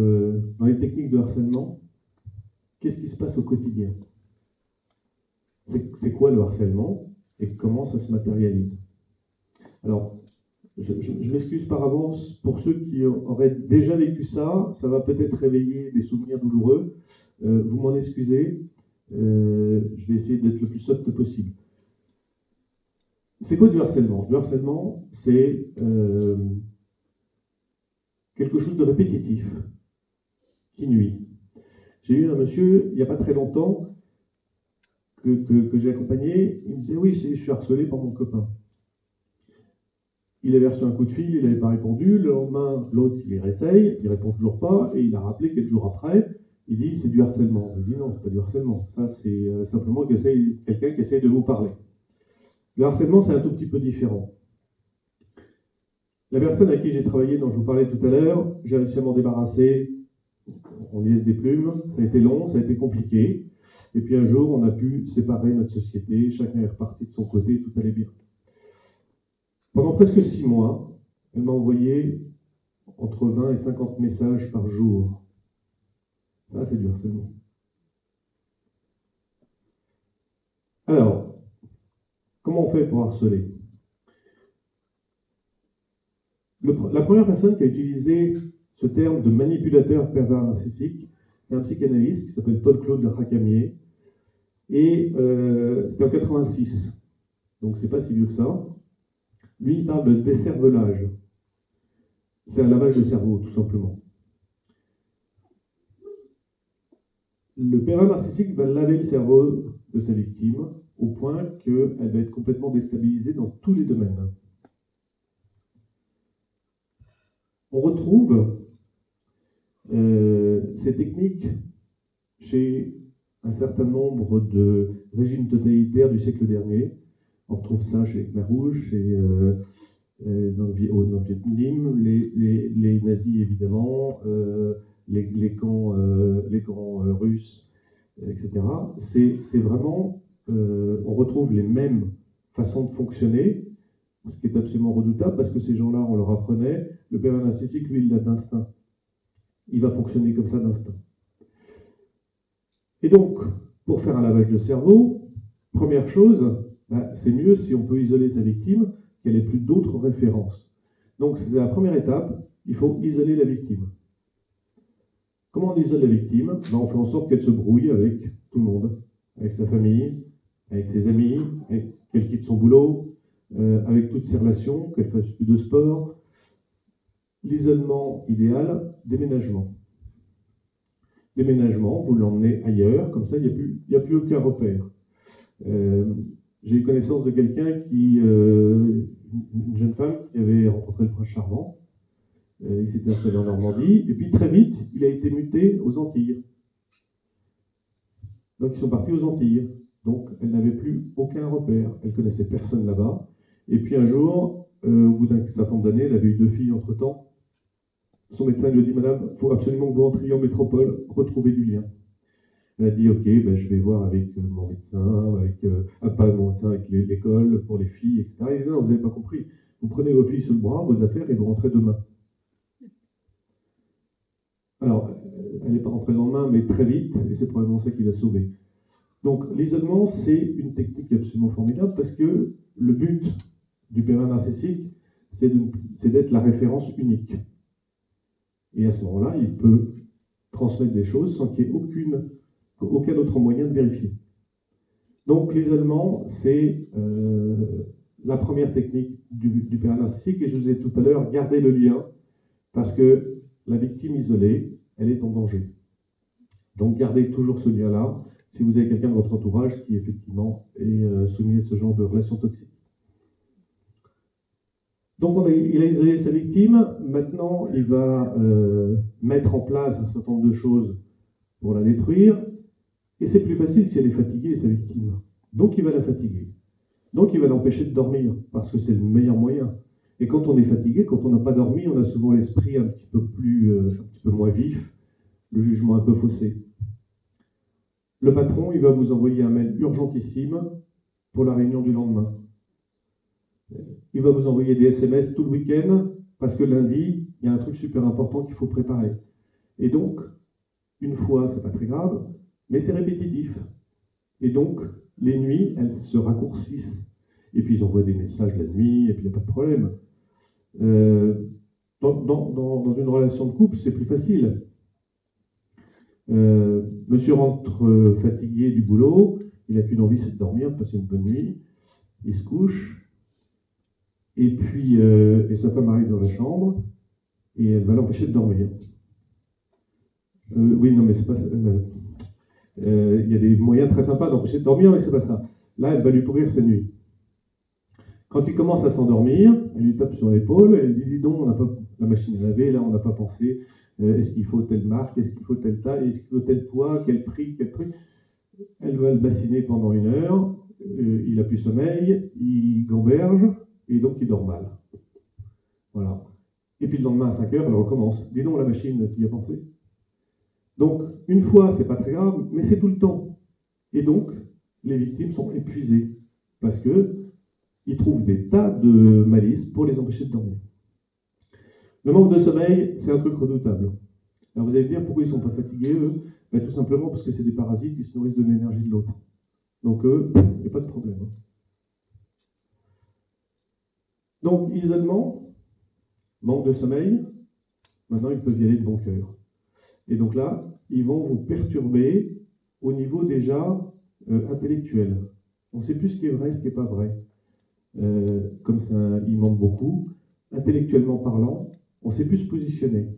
les techniques de harcèlement. Qu'est-ce qui se passe au quotidien? C'est quoi le harcèlement et comment ça se matérialise? Alors, je m'excuse par avance pour ceux qui auraient déjà vécu ça. Ça va peut-être réveiller des souvenirs douloureux. Vous m'en excusez. Je vais essayer d'être le plus soft possible. C'est quoi du harcèlement? Du harcèlement, c'est quelque chose de répétitif qui nuit. J'ai eu un monsieur, il n'y a pas très longtemps, que j'ai accompagné. Il me disait, oui, je suis harcelé par mon copain. Il avait reçu un coup de fil, il n'avait pas répondu. Le lendemain, l'autre, il les réessaye, il ne répond toujours pas, et il a rappelé quelques jours après. Il dit, c'est du harcèlement. Je dis, non, c'est pas du harcèlement. Ça, c'est simplement quelqu'un qui essaye de vous parler. Le harcèlement, c'est un tout petit peu différent. La personne à qui j'ai travaillé, dont je vous parlais tout à l'heure, j'ai réussi à m'en débarrasser. On liesse des plumes. Ça a été long, ça a été compliqué. Et puis un jour, on a pu séparer notre société. Chacun est reparti de son côté, tout allait bien. Pendant presque 6 mois, elle m'a envoyé entre 20 et 50 messages par jour. Ça, c'est du harcèlement. Alors, comment on fait pour harceler? La première personne qui a utilisé ce terme de manipulateur pervers narcissique, c'est un psychanalyste qui s'appelle Paul-Claude Racamier. Et c'était en 86. Donc, c'est pas si vieux que ça. Lui, il parle de décervelage. C'est un lavage de cerveau, tout simplement. Le pervers narcissique va laver le cerveau de sa victime au point qu'elle va être complètement déstabilisée dans tous les domaines. On retrouve ces techniques chez un certain nombre de régimes totalitaires du siècle dernier. On retrouve ça chez les Khmers rouges, dans le Viet Minh, les nazis évidemment, les camps russes, etc. C'est vraiment, on retrouve les mêmes façons de fonctionner, ce qui est absolument redoutable parce que ces gens-là, on leur apprenait, le pervers narcissique, lui, il l'a d'instinct. Il va fonctionner comme ça d'instinct. Et donc, pour faire un lavage de cerveau, première chose, c'est mieux si on peut isoler sa victime, qu'elle n'ait plus d'autres références. Donc, c'est la première étape, il faut isoler la victime. Comment on isole la victime? On fait en sorte qu'elle se brouille avec tout le monde, avec sa famille, avec ses amis, qu'elle quitte son boulot, avec toutes ses relations, qu'elle fasse plus de sport. L'isolement idéal, déménagement. Déménagement, vous l'emmenez ailleurs, comme ça il n'y a plus aucun repère. J'ai eu connaissance de quelqu'un une jeune femme qui avait rencontré le prince charmant. Il s'était installé en Normandie, et puis très vite, il a été muté aux Antilles. Donc ils sont partis aux Antilles. Donc elle n'avait plus aucun repère. Elle connaissait personne là-bas. Et puis un jour, au bout d'un certain nombre d'années, elle avait eu 2 filles entre-temps. Son médecin lui a dit, madame, il faut absolument que vous rentriez en métropole, retrouver du lien. Elle a dit, ok, je vais voir avec mon médecin, pas mon médecin, avec l'école, pour les filles, etc. Il dit, non, vous n'avez pas compris. Vous prenez vos filles sur le bras, vos affaires, et vous rentrez demain. Alors, elle n'est pas rentrée le lendemain, mais très vite, et c'est probablement ça qui l'a sauvée. Donc, l'isolement, c'est une technique absolument formidable parce que le but du pervers narcissique, c'est d'être la référence unique. Et à ce moment-là, il peut transmettre des choses sans qu'il y ait aucun autre moyen de vérifier. Donc, l'isolement, c'est la première technique du pervers narcissique. Et je vous ai dit tout à l'heure, gardez le lien parce que la victime isolée, elle est en danger. Donc, gardez toujours ce lien-là si vous avez quelqu'un de votre entourage qui, effectivement, est soumis à ce genre de relation toxique. Donc il a isolé sa victime, maintenant il va mettre en place un certain nombre de choses pour la détruire, et c'est plus facile si elle est fatiguée, sa victime. Donc il va la fatiguer. Donc il va l'empêcher de dormir, parce que c'est le meilleur moyen. Et quand on est fatigué, quand on n'a pas dormi, on a souvent l'esprit un petit peu moins vif, le jugement un peu faussé. Le patron, il va vous envoyer un mail urgentissime pour la réunion du lendemain. Il va vous envoyer des SMS tout le week-end, parce que lundi, il y a un truc super important qu'il faut préparer. Et donc, une fois, c'est pas très grave, mais c'est répétitif. Et donc, les nuits, elles se raccourcissent. Et puis, ils envoient des messages la nuit, et puis il n'y a pas de problème. Dans une relation de couple, c'est plus facile. Monsieur rentre fatigué du boulot, il n'a qu'une envie, c'est de dormir, de passer une bonne nuit. Il se couche, et puis et sa femme arrive dans la chambre, et elle va l'empêcher de dormir. Oui, non, mais c'est pas... il y a des moyens très sympas d'empêcher de dormir, mais c'est pas ça. Là, elle va lui pourrir sa nuit. Quand il commence à s'endormir, elle lui tape sur l'épaule, elle lui dit donc, on n'a pas la machine à laver, là on n'a pas pensé, est-ce qu'il faut telle marque, est-ce qu'il faut telle taille, est-ce qu'il faut tel poids, quel prix, quel truc. Elle va le bassiner pendant 1 heure, il n'a plus sommeil, il gamberge, et donc il dort mal. Voilà. Et puis le lendemain à 5 heures, elle recommence. Dis donc la machine, tu y as pensé? Donc, une fois, c'est pas très grave, mais c'est tout le temps. Et donc, les victimes sont épuisées, parce que ils trouvent des tas de malices pour les empêcher de dormir. Le manque de sommeil, c'est un truc redoutable. Alors vous allez me dire, pourquoi ils ne sont pas fatigués, eux? Ben, tout simplement parce que c'est des parasites qui se nourrissent de l'énergie de l'autre. Donc eux, il n'y a pas de problème. Donc, isolement, manque de sommeil, maintenant ils peuvent y aller de bon cœur. Et donc là, ils vont vous perturber au niveau déjà intellectuel. On ne sait plus ce qui est vrai, ce qui n'est pas vrai. Comme ça, il manque beaucoup. Intellectuellement parlant, on ne sait plus se positionner.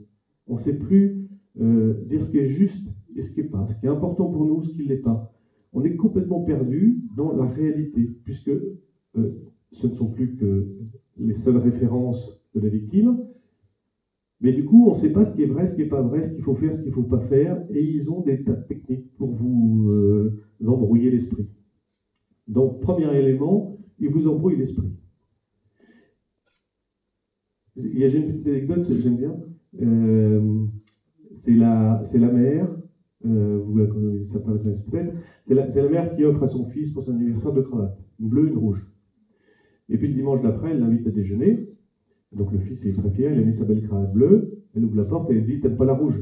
On ne sait plus dire ce qui est juste et ce qui n'est pas. Ce qui est important pour nous, ce qui ne l'est pas. On est complètement perdu dans la réalité, puisque ce ne sont plus que les seules références de la victime. Mais du coup, on ne sait pas ce qui est vrai, ce qui n'est pas vrai, ce qu'il faut faire, ce qu'il ne faut pas faire, et ils ont des tas de techniques pour vous embrouiller l'esprit. Donc, premier élément, ils vous embrouillent l'esprit. J'ai une petite anecdote que j'aime bien. C'est la mère, vous la connaissez, certains la connaissent peut-être, c'est la mère qui offre à son fils pour son anniversaire 2 cravates, une bleue, une rouge. Et puis le dimanche d'après, elle l'invite à déjeuner. Donc le fils est très fier, il a mis sa belle cravate bleue, elle ouvre la porte et elle dit t'aimes pas la rouge.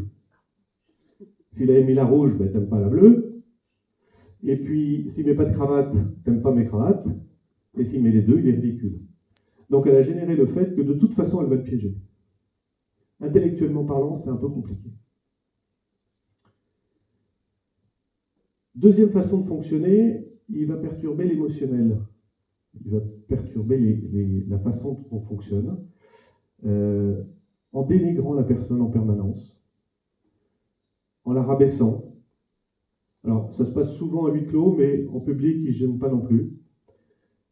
S'il avait mis la rouge, ben t'aimes pas la bleue. Et puis s'il met pas de cravate, t'aimes pas mes cravates. Et s'il met les deux, il est ridicule. Donc elle a généré le fait que de toute façon, elle va le piéger. Intellectuellement parlant, c'est un peu compliqué. Deuxième façon de fonctionner, il va perturber l'émotionnel. Il va perturber la façon dont on fonctionne, en dénigrant la personne en permanence, en la rabaissant. Alors, ça se passe souvent à huis clos, mais en public, il ne gêne pas non plus.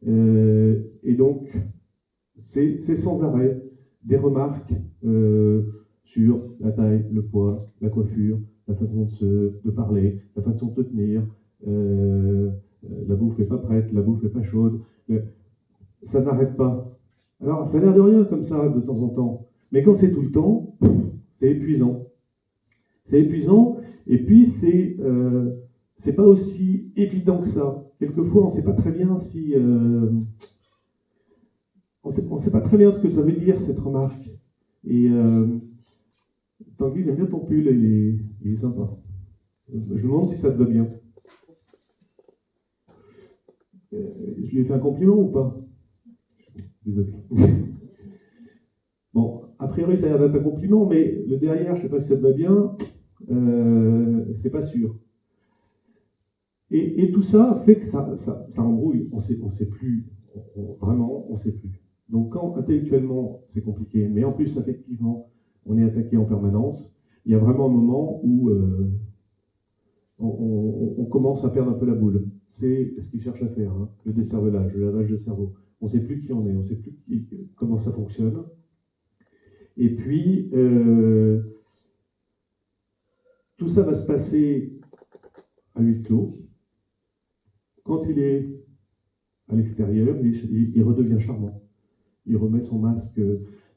Et donc, c'est sans arrêt des remarques sur la taille, le poids, la coiffure, la façon de parler, la façon de se tenir, la bouffe n'est pas prête, la bouffe n'est pas chaude. Ça n'arrête pas. Alors, ça a l'air de rien comme ça, de temps en temps. Mais quand c'est tout le temps, c'est épuisant. C'est épuisant, et puis c'est pas aussi évident que ça. Quelquefois, on ne sait pas très bien si... on sait pas très bien ce que ça veut dire, cette remarque. Et Tanguy, j'aime bien ton pull, il est sympa. Je me demande si ça te va bien. Je lui ai fait un compliment ou pas? Désolé. Bon, a priori, ça a l'air d'être un compliment, mais le derrière, je ne sais pas si ça te va bien, c'est pas sûr. Et tout ça fait que ça embrouille. On sait plus, vraiment, on sait plus. Donc quand intellectuellement, c'est compliqué, mais en plus, affectivement, on est attaqué en permanence, il y a vraiment un moment où on commence à perdre un peu la boule. C'est ce qu'ils cherchent à faire, hein, le décervelage, le lavage de cerveau. On ne sait plus qui on est, on ne sait plus comment ça fonctionne. Et puis, tout ça va se passer à huis clos. Quand il est à l'extérieur, il redevient charmant. Il remet son masque.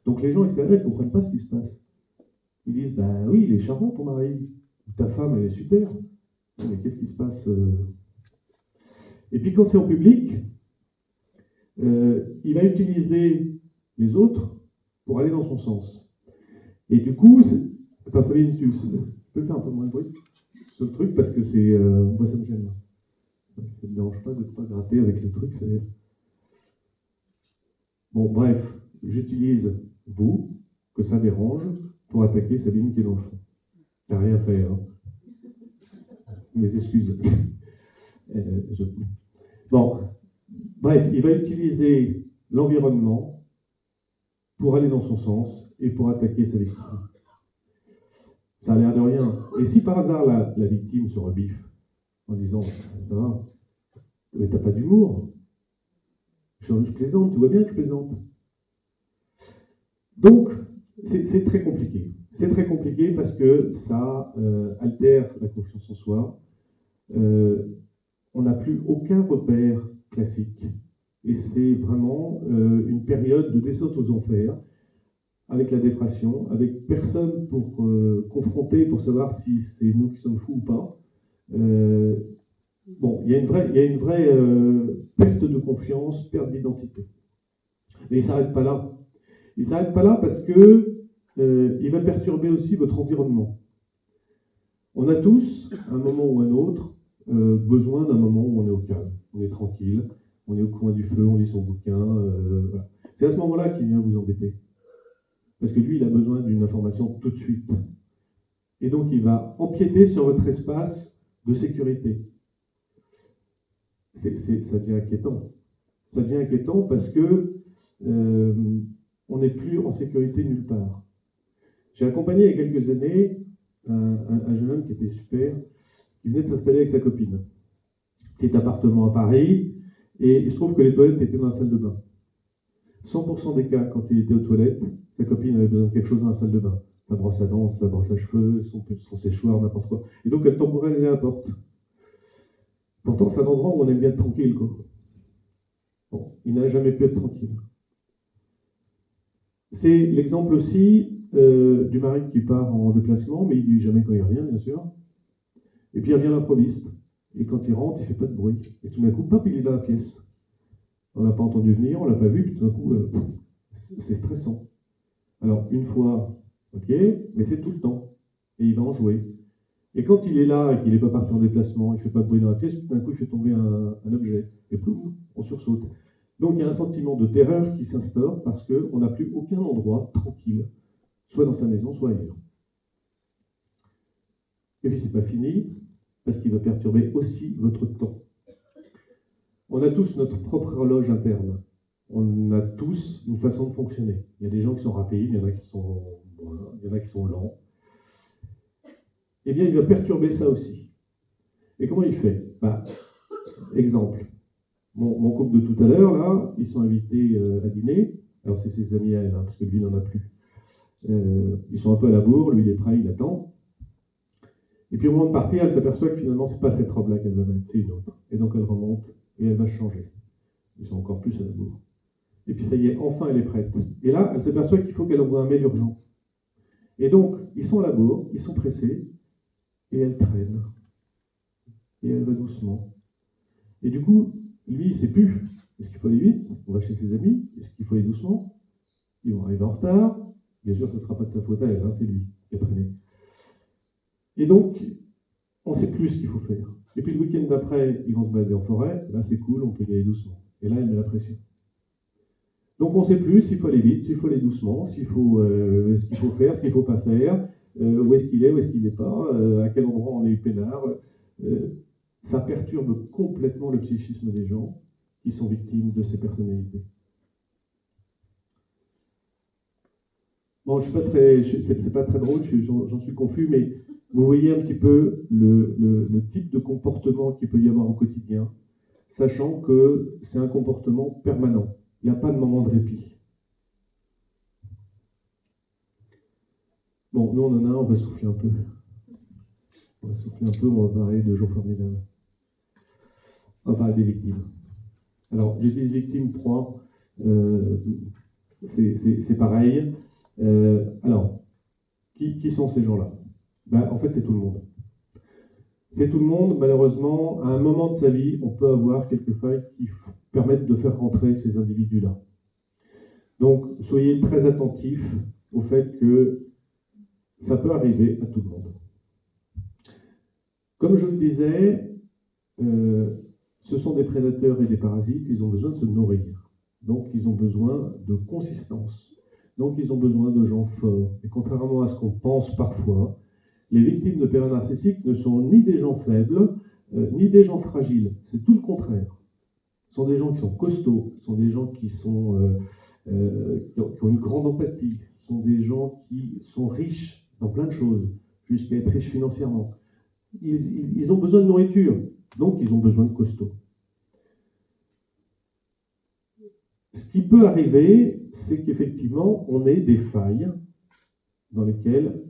Donc les gens extérieurs ne comprennent pas ce qui se passe. Ils disent, bah oui, il est charmant ton mari. Ta femme, elle est super. Mais qu'est-ce qui se passe Et puis quand c'est en public, il va utiliser les autres pour aller dans son sens. Et du coup, attends, Sabine, tu peux faire un peu moins de bruit ce truc parce que c'est, moi ça me gêne. Ça ne me dérange pas de ne pas gratter avec le truc. Bon, bref, j'utilise vous, que ça dérange, pour attaquer Sabine qui est dans le fond. T'as rien fait, hein. Mes excuses. Bon, bref, il va utiliser l'environnement pour aller dans son sens et pour attaquer sa victime. Ça a l'air de rien. Et si par hasard la victime se rebiffe en disant « Ça va, mais t'as pas d'humour. Je plaisante, tu vois bien que je plaisante. » Donc, c'est très compliqué. C'est très compliqué parce que ça altère la confiance en soi. On n'a plus aucun repère classique. Et c'est vraiment une période de descente aux enfers, avec la dépression, avec personne pour confronter, pour savoir si c'est nous qui sommes fous ou pas. Bon, il y a une vraie perte de confiance, perte d'identité. Et il ne s'arrête pas là. Il ne s'arrête pas là parce que il va perturber aussi votre environnement. On a tous, à un moment ou à un autre, besoin d'un moment où on est au calme, on est tranquille, on est au coin du feu, on lit son bouquin. Voilà. C'est à ce moment-là qu'il vient vous embêter. Parce que lui, il a besoin d'une information tout de suite. Et donc, il va empiéter sur votre espace de sécurité. Ça devient inquiétant. Ça devient inquiétant parce que on n'est plus en sécurité nulle part. J'ai accompagné il y a quelques années un jeune homme qui était super, qui venait de s'installer avec sa copine. Petit appartement à Paris, et il se trouve que les toilettes étaient dans la salle de bain. 100% des cas, quand il était aux toilettes, sa copine avait besoin de quelque chose dans la salle de bain. Sa brosse à dents, sa brosse à cheveux, son séchoir, n'importe quoi. Et donc elle tambourait à la porte. Pourtant, c'est un endroit où on aime bien être tranquille, quoi. Bon, il n'a jamais pu être tranquille. C'est l'exemple aussi du mari qui part en déplacement, mais il ne dit jamais quand il revient, bien sûr. Et puis il revient à l'improviste. Et quand il rentre, il ne fait pas de bruit. Et tout d'un coup, pop, il est dans la pièce. On ne l'a pas entendu venir, on ne l'a pas vu, puis tout d'un coup, c'est stressant. Alors, une fois, ok, mais c'est tout le temps. Et il va en jouer. Et quand il est là et qu'il n'est pas parti en déplacement, il ne fait pas de bruit dans la pièce, tout d'un coup, il fait tomber un objet. Et plouf, on sursaute. Donc, il y a un sentiment de terreur qui s'instaure parce qu'on n'a plus aucun endroit tranquille, soit dans sa maison, soit ailleurs. Et puis, c'est pas fini, parce qu'il va perturber aussi votre temps. On a tous notre propre horloge interne. On a tous une façon de fonctionner. Il y a des gens qui sont rapides, il y en a qui sont, voilà, il y en a qui sont lents. Eh bien, il va perturber ça aussi. Et comment il fait? Exemple. Mon couple de tout à l'heure, là, ils sont invités à dîner. Alors, c'est ses amis à elle, hein, parce que lui n'en a plus. Ils sont un peu à la bourre, lui, il est prêt, il attend. Et puis, au moment de partir, elle s'aperçoit que finalement, c'est pas cette robe-là qu'elle va mettre, c'est une autre. Et donc, elle remonte et elle va changer. Ils sont encore plus à la bourre. Et puis, ça y est, enfin, elle est prête. Et là, elle s'aperçoit qu'il faut qu'elle envoie un mail urgent. Et donc, ils sont à la bourre, ils sont pressés, et elle traîne. Et elle va doucement. Et du coup, lui, il ne sait plus. Est-ce qu'il faut aller vite? On va chez ses amis. Est-ce qu'il faut aller doucement? Ils vont arriver en retard. Bien sûr, ce ne sera pas de sa faute à elle, hein, c'est lui qui a traîné. Et donc, on ne sait plus ce qu'il faut faire. Et puis le week-end d'après, ils vont se balader en forêt. Là, c'est cool, on peut y aller doucement. Et là, elle met la pression. Donc, on ne sait plus s'il faut aller vite, s'il faut aller doucement, ce qu'il faut faire, ce qu'il ne faut pas faire, où est-ce qu'il est, où est-ce qu'il n'est pas, à quel endroit on est peinard. Ça perturbe complètement le psychisme des gens qui sont victimes de ces personnalités. Bon, c'est pas très drôle, j'en suis confus, mais vous voyez un petit peu le type de comportement qu'il peut y avoir au quotidien, sachant que c'est un comportement permanent. Il n'y a pas de moment de répit. Bon, nous on en a un, on va souffler un peu. On va souffler un peu, on va parler de jours formidables. On va parler des victimes. Alors, j'utilise victime 3, c'est pareil. Alors, qui sont ces gens-là? Ben, en fait, c'est tout le monde. C'est tout le monde, malheureusement, à un moment de sa vie, on peut avoir quelques failles qui permettent de faire rentrer ces individus-là. Donc, soyez très attentifs au fait que ça peut arriver à tout le monde. Comme je le disais, ce sont des prédateurs et des parasites, ils ont besoin de se nourrir. Donc, ils ont besoin de consistance. Donc, ils ont besoin de gens forts. Et contrairement à ce qu'on pense parfois, les victimes de périodes narcissiques ne sont ni des gens faibles, ni des gens fragiles. C'est tout le contraire. Ce sont des gens qui sont costauds, ce sont des gens qui ont une grande empathie, ce sont des gens qui sont riches dans plein de choses, jusqu'à être riches financièrement. Ils ont besoin de nourriture, donc ils ont besoin de costauds. Ce qui peut arriver, c'est qu'effectivement, on ait des failles dans lesquelles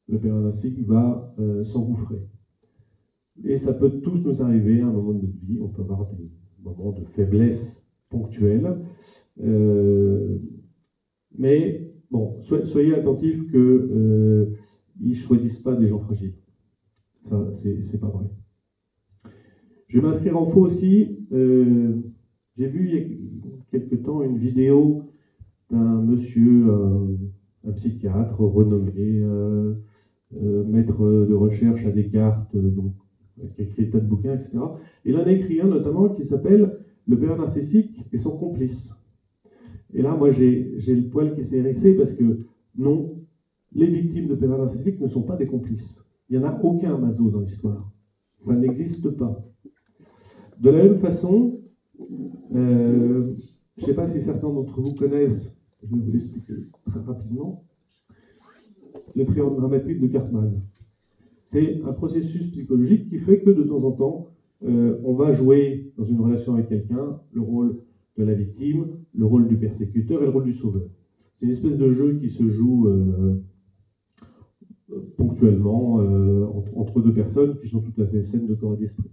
le période narcissique va s'engouffrer. Et ça peut tous nous arriver à un moment de notre vie. On peut avoir des moments de faiblesse ponctuelle. Mais bon, soyez attentifs qu'ils ne choisissent pas des gens fragiles. Ça, c'est pas vrai. Je vais m'inscrire en faux aussi. J'ai vu il y a quelque temps une vidéo d'un monsieur, un psychiatre renommé, maître de recherche à Descartes, donc, qui a écrit des tas de bouquins, etc. Il en a écrit un notamment qui s'appelle Le pervers narcissique et son complice. Et là, moi, j'ai le poil qui s'est hérissé parce que non, les victimes de pervers narcissique ne sont pas des complices. Il n'y en a aucun maso dans l'histoire. Ça n'existe pas. De la même façon, je ne sais pas si certains d'entre vous connaissent, je vais vous l'expliquer très rapidement, le triangle dramatique de Cartman. C'est un processus psychologique qui fait que de temps en temps, on va jouer dans une relation avec quelqu'un le rôle de la victime, le rôle du persécuteur et le rôle du sauveur. C'est une espèce de jeu qui se joue ponctuellement entre deux personnes qui sont tout à fait saines de corps et d'esprit.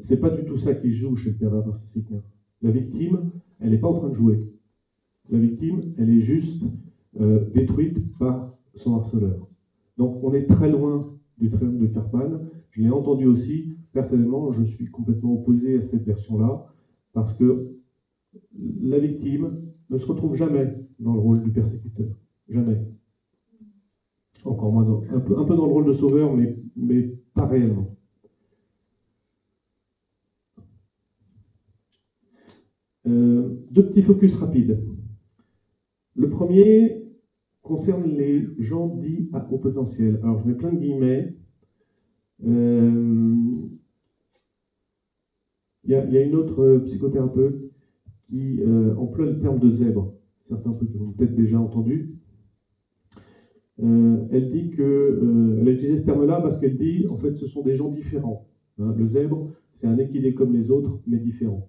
C'est pas du tout ça qui se joue chez le pervers narcissique. La victime, elle n'est pas en train de jouer. La victime, elle est juste détruite par son harceleur. Donc on est très loin du triangle de Cartman. Je l'ai entendu aussi. Personnellement, je suis complètement opposé à cette version-là, parce que la victime ne se retrouve jamais dans le rôle du persécuteur. Jamais. Encore moins un peu dans le rôle de sauveur, mais pas réellement. Deux petits focus rapides. Le premier concerne les gens dits à haut potentiel. Alors je mets plein de guillemets. Il y a une autre psychothérapeute qui emploie le terme de zèbre. Certains l'ont peut-être déjà entendu. Elle dit que, elle a utilisé ce terme-là parce qu'elle dit, en fait, ce sont des gens différents. Hein, le zèbre, c'est un équidé comme les autres, mais différent.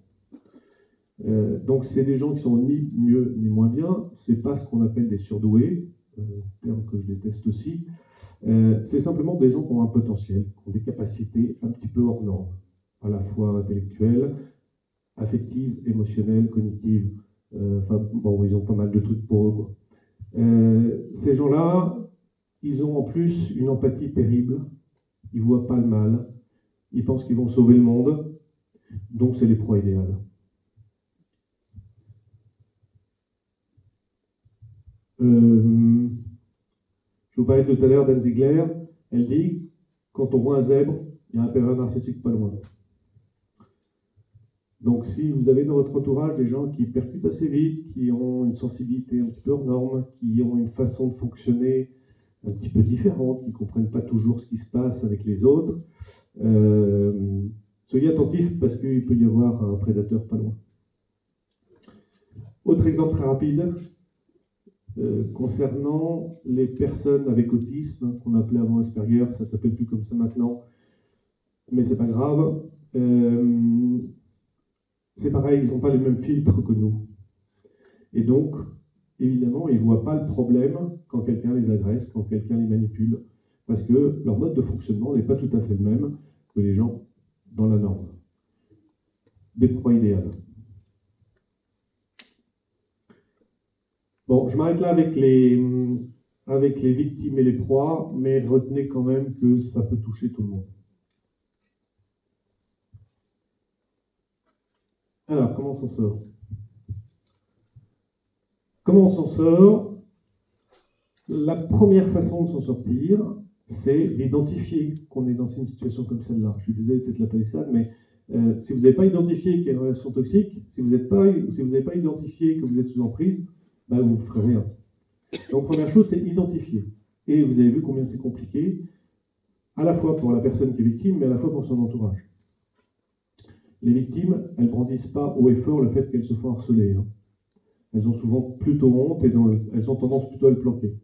Donc, c'est des gens qui sont ni mieux ni moins bien. C'est pas ce qu'on appelle des surdoués, terme que je déteste aussi. C'est simplement des gens qui ont un potentiel, qui ont des capacités un petit peu hors normes, à la fois intellectuelles, affectives, émotionnelles, cognitives. Bon, ils ont pas mal de trucs pour eux, quoi. Ces gens-là, ils ont en plus une empathie terrible. Ils voient pas le mal. Ils pensent qu'ils vont sauver le monde. Donc, c'est les proies idéales. Je vous parlais tout à l'heure d'Anne Ziegler. Elle dit, quand on voit un zèbre, il y a un pervers narcissique pas loin. Donc, si vous avez dans votre entourage des gens qui percutent assez vite, qui ont une sensibilité un petit peu hors norme, qui ont une façon de fonctionner un petit peu différente, qui ne comprennent pas toujours ce qui se passe avec les autres, soyez attentifs parce qu'il peut y avoir un prédateur pas loin. Autre exemple très rapide, concernant les personnes avec autisme, qu'on appelait avant Asperger, ça ne s'appelle plus comme ça maintenant, mais c'est pas grave. C'est pareil, ils n'ont pas les mêmes filtres que nous. Et donc, évidemment, ils ne voient pas le problème quand quelqu'un les agresse, quand quelqu'un les manipule, parce que leur mode de fonctionnement n'est pas tout à fait le même que les gens dans la norme. Des proies idéales. Bon, je m'arrête là avec les victimes et les proies, mais retenez quand même que ça peut toucher tout le monde. Alors, comment on s'en sort? Comment on s'en sort? La première façon de s'en sortir, c'est d'identifier qu'on est dans une situation comme celle-là. Je suis désolé de cette la palissade, mais si vous n'avez pas identifié qu'il y a une relation toxique, si vous n'avez pas identifié que vous êtes sous emprise, ben vous ne ferez rien. Donc, première chose, c'est identifier. Et vous avez vu combien c'est compliqué, à la fois pour la personne qui est victime, mais à la fois pour son entourage. Les victimes, elles ne brandissent pas haut et fort le fait qu'elles se font harceler. Hein. Elles ont souvent plutôt honte et elles ont tendance plutôt à le planquer.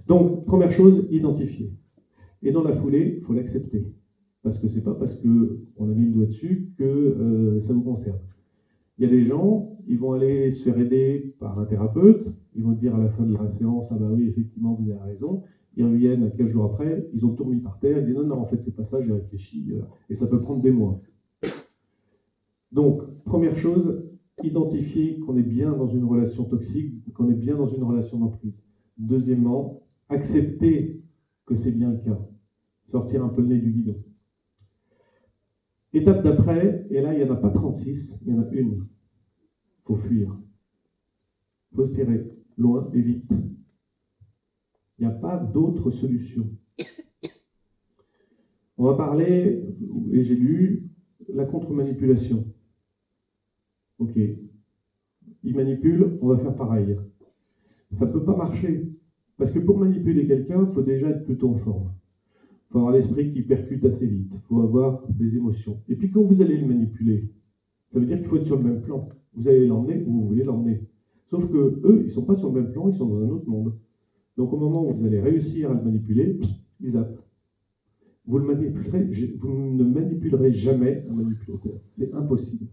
Donc, première chose, identifier. Et dans la foulée, il faut l'accepter. Parce que c'est pas parce qu'on a mis le doigt dessus que ça vous concerne. Il y a des gens, ils vont aller se faire aider par un thérapeute, ils vont dire à la fin de la séance, ah bah oui, effectivement, vous avez raison. Ils reviennent 15 jours après, ils ont tout remis par terre, ils disent non, non, en fait, c'est pas ça, j'ai réfléchi, et ça peut prendre des mois. Donc, première chose, identifier qu'on est bien dans une relation toxique, qu'on est bien dans une relation d'emprise. Deuxièmement, accepter que c'est bien le cas. Sortir un peu le nez du guidon. Étape d'après, et là, il n'y en a pas 36, il y en a une. Il faut fuir. Il faut se tirer loin et vite. Il n'y a pas d'autre solution. On va parler, et j'ai lu, la contre-manipulation. Ok. Il manipule, on va faire pareil. Ça ne peut pas marcher. Parce que pour manipuler quelqu'un, il faut déjà être plutôt en forme. Il faut avoir l'esprit qui percute assez vite. Il faut avoir des émotions. Et puis quand vous allez le manipuler, ça veut dire qu'il faut être sur le même plan. Vous allez l'emmener où vous voulez l'emmener. Sauf que eux, ils ne sont pas sur le même plan, ils sont dans un autre monde. Donc au moment où vous allez réussir à le manipuler, ils zappent. Vous ne manipulerez jamais un manipulateur. C'est impossible.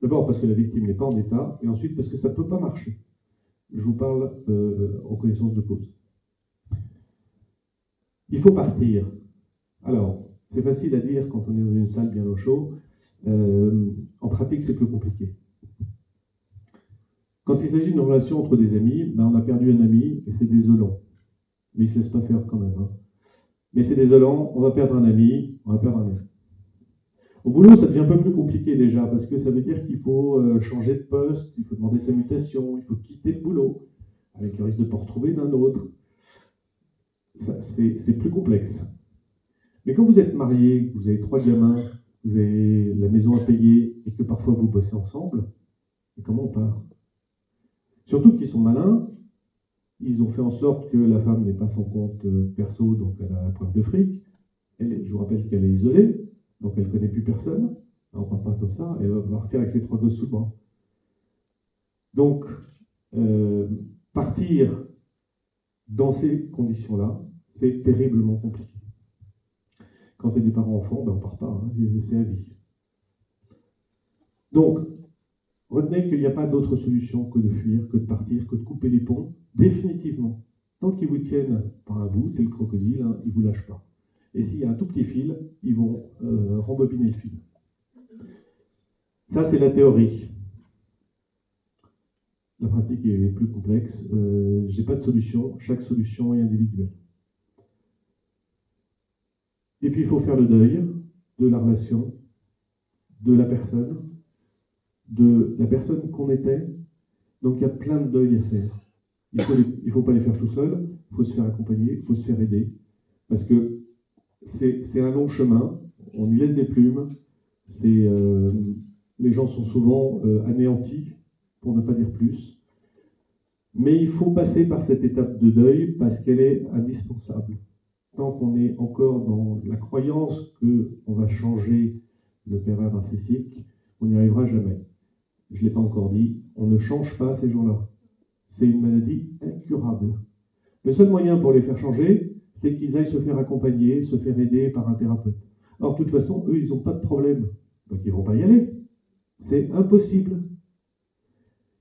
D'abord parce que la victime n'est pas en état, et ensuite parce que ça ne peut pas marcher. Je vous parle en connaissance de cause. Il faut partir. Alors, c'est facile à dire quand on est dans une salle bien au chaud. En pratique, c'est plus compliqué. Quand il s'agit d'une relation entre des amis, ben on a perdu un ami et c'est désolant. Mais il ne se laisse pas faire quand même. Hein. Mais c'est désolant, on va perdre un ami, on va perdre un ami. Au boulot, ça devient un peu plus compliqué déjà, parce que ça veut dire qu'il faut changer de poste, il faut demander sa mutation, il faut quitter le boulot, avec le risque de ne pas retrouver d'un autre. C'est plus complexe. Mais quand vous êtes marié, que vous avez 3 gamins, vous avez la maison à payer, et que parfois vous bossez ensemble, et comment on part? Surtout qu'ils sont malins, ils ont fait en sorte que la femme n'ait pas son compte perso, donc elle a un problème de fric. Je vous rappelle qu'elle est isolée, donc elle ne connaît plus personne. On ne part pas comme ça, elle va partir avec ses 3 gosses sous le bras. Donc, partir dans ces conditions-là, c'est terriblement compliqué. Quand c'est des parents-enfants, ben on ne part pas, hein, c'est à vie. Donc, retenez qu'il n'y a pas d'autre solution que de fuir, que de partir, que de couper les ponts, définitivement. Tant qu'ils vous tiennent par un bout, c'est le crocodile, hein, ils ne vous lâchent pas. Et s'il y a un tout petit fil, ils vont rembobiner le fil. Ça, c'est la théorie. La pratique est plus complexe. Je n'ai pas de solution. Chaque solution est individuelle. Et puis, il faut faire le deuil de la relation, de la personne qu'on était. Donc, il y a plein de deuils à faire. Il ne faut pas les faire tout seul. Il faut se faire accompagner, il faut se faire aider. Parce que c'est un long chemin. On y laisse des plumes. Les gens sont souvent anéantis, pour ne pas dire plus. Mais il faut passer par cette étape de deuil parce qu'elle est indispensable. Tant qu'on est encore dans la croyance qu'on va changer le pervers narcissique, on n'y arrivera jamais. Je ne l'ai pas encore dit, on ne change pas ces gens-là. C'est une maladie incurable. Le seul moyen pour les faire changer, c'est qu'ils aillent se faire accompagner, se faire aider par un thérapeute. Alors, de toute façon, eux, ils n'ont pas de problème. Donc, ils ne vont pas y aller. C'est impossible.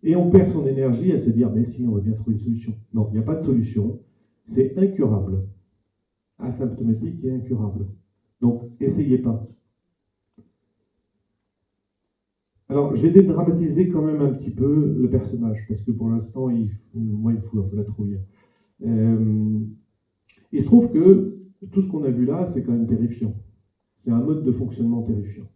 Et on perd son énergie à se dire, mais si, on va bien trouver une solution. Non, il n'y a pas de solution. C'est incurable. Asymptomatique et incurable. Donc, essayez pas. Alors, je vais dédramatiser quand même un petit peu le personnage, parce que pour l'instant, moi, il me fout un peu la trouille. Il se trouve que tout ce qu'on a vu là, c'est quand même terrifiant. C'est un mode de fonctionnement terrifiant.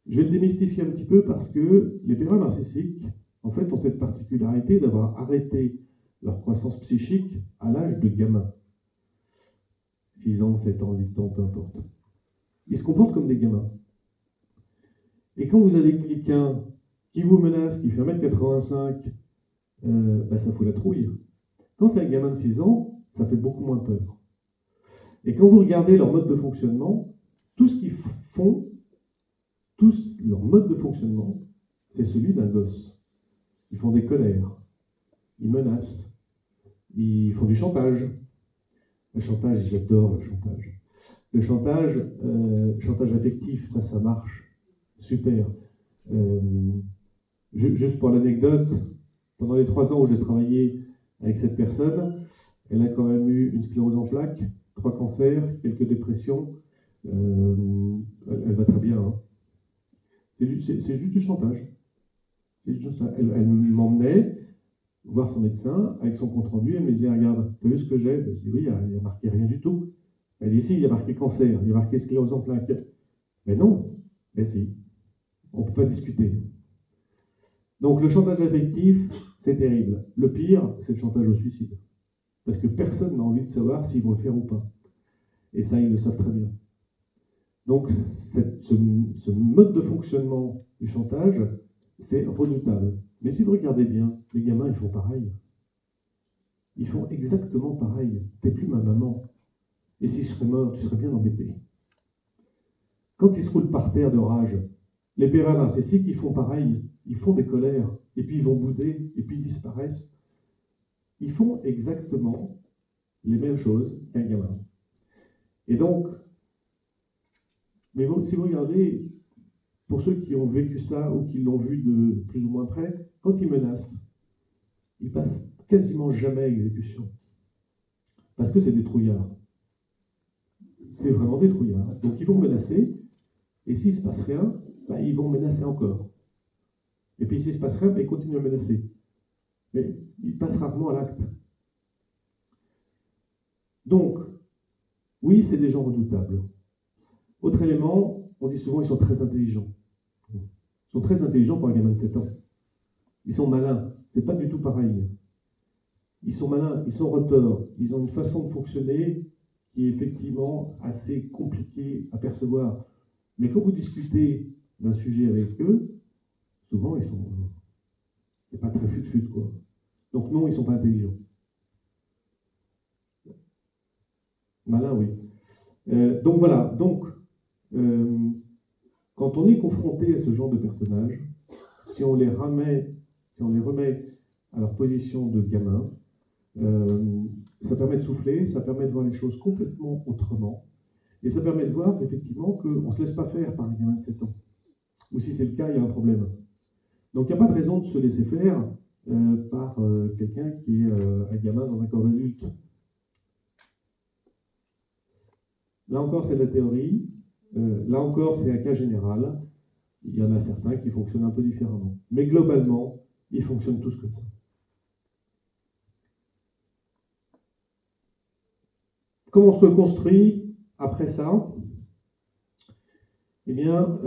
Je vais le démystifier un petit peu parce que les pervers narcissiques, en fait, ont cette particularité d'avoir arrêté leur croissance psychique à l'âge de gamin. 6 ans, 7 ans, 8 ans, peu importe. Ils se comportent comme des gamins. Et quand vous avez quelqu'un qui vous menace, qui fait 1m85, ça fout la trouille. Quand c'est un gamin de 6 ans, ça fait beaucoup moins peur. Et quand vous regardez leur mode de fonctionnement, tout ce qu'ils font, leur mode de fonctionnement, c'est celui d'un gosse. Ils font des colères, ils menacent, ils font du chantage. Le chantage, j'adore le chantage. Le chantage affectif, ça marche. Super. Juste pour l'anecdote, pendant les 3 ans où j'ai travaillé avec cette personne, elle a quand même eu une sclérose en plaques, 3 cancers, quelques dépressions. Elle va très bien. Hein. C'est juste du chantage. Elle m'emmenait voir son médecin avec son compte rendu. Elle me disait, regarde, tu as vu ce que j'ai? Je dis, oui, il n'y a marqué rien du tout. Elle dit, si, il y a marqué cancer, il y a marqué sclérose en plaques. Mais non, mais si, on ne peut pas discuter. Donc le chantage affectif, c'est terrible. Le pire, c'est le chantage au suicide. Parce que personne n'a envie de savoir s'ils vont le faire ou pas. Et ça, ils le savent très bien. Donc ce mode de fonctionnement du chantage, c'est redoutable. Mais si vous regardez bien, les gamins, ils font pareil. Ils font exactement pareil. T'es plus ma maman. Et si je serais mort, tu serais bien embêté. Quand ils se roulent par terre de rage, les pervers narcissiques, ils font pareil. Ils font des colères, et puis ils vont bouder, et puis ils disparaissent. Ils font exactement les mêmes choses qu'un gamin. Et donc, mais si vous regardez, pour ceux qui ont vécu ça ou qui l'ont vu de plus ou moins près, quand ils menacent, ils passent quasiment jamais à exécution. Parce que c'est des trouillards. C'est vraiment des trouillards. Donc ils vont menacer, et s'il ne se passe rien, ils vont menacer encore. Et puis s'il ne se passe rien, ils continuent à menacer. Mais ils passent rarement à l'acte. Donc, oui, c'est des gens redoutables. Autre élément, on dit souvent qu'ils sont très intelligents. Ils sont très intelligents pour un gamin de 7 ans. Ils sont malins. C'est pas du tout pareil. Ils sont malins, ils sont retors. Ils ont une façon de fonctionner qui est effectivement assez compliquée à percevoir. Mais quand vous discutez d'un sujet avec eux, souvent ils sont... c'est pas très fut-fut, quoi. Donc non, ils sont pas intelligents. Malins, oui. Donc voilà. Donc, quand on est confronté à ce genre de personnages, si on les remet à leur position de gamin, ça permet de souffler, ça permet de voir les choses complètement autrement, et ça permet de voir effectivement qu'on ne se laisse pas faire par un gamin de 7 ans. Ou si c'est le cas, il y a un problème. Donc il n'y a pas de raison de se laisser faire par quelqu'un qui est un gamin dans un corps d'adulte. Là encore, c'est de la théorie. Là encore, c'est un cas général. Il y en a certains qui fonctionnent un peu différemment. Mais globalement, ils fonctionnent tous comme ça. Comment on se reconstruit après ça? Eh bien,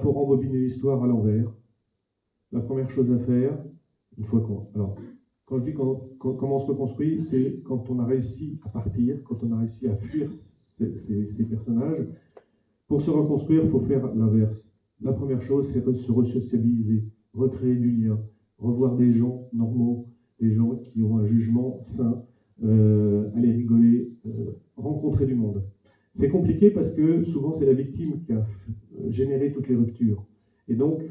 faut rembobiner l'histoire à l'envers. La première chose à faire, une fois qu'on... Alors, quand je dis comment on se reconstruit, c'est quand on a réussi à partir, quand on a réussi à fuir ces personnages. Pour se reconstruire, il faut faire l'inverse. La première chose, c'est se resociabiliser, recréer du lien, revoir des gens normaux, des gens qui ont un jugement sain, aller rigoler, rencontrer du monde. C'est compliqué parce que souvent c'est la victime qui a généré toutes les ruptures. Et donc,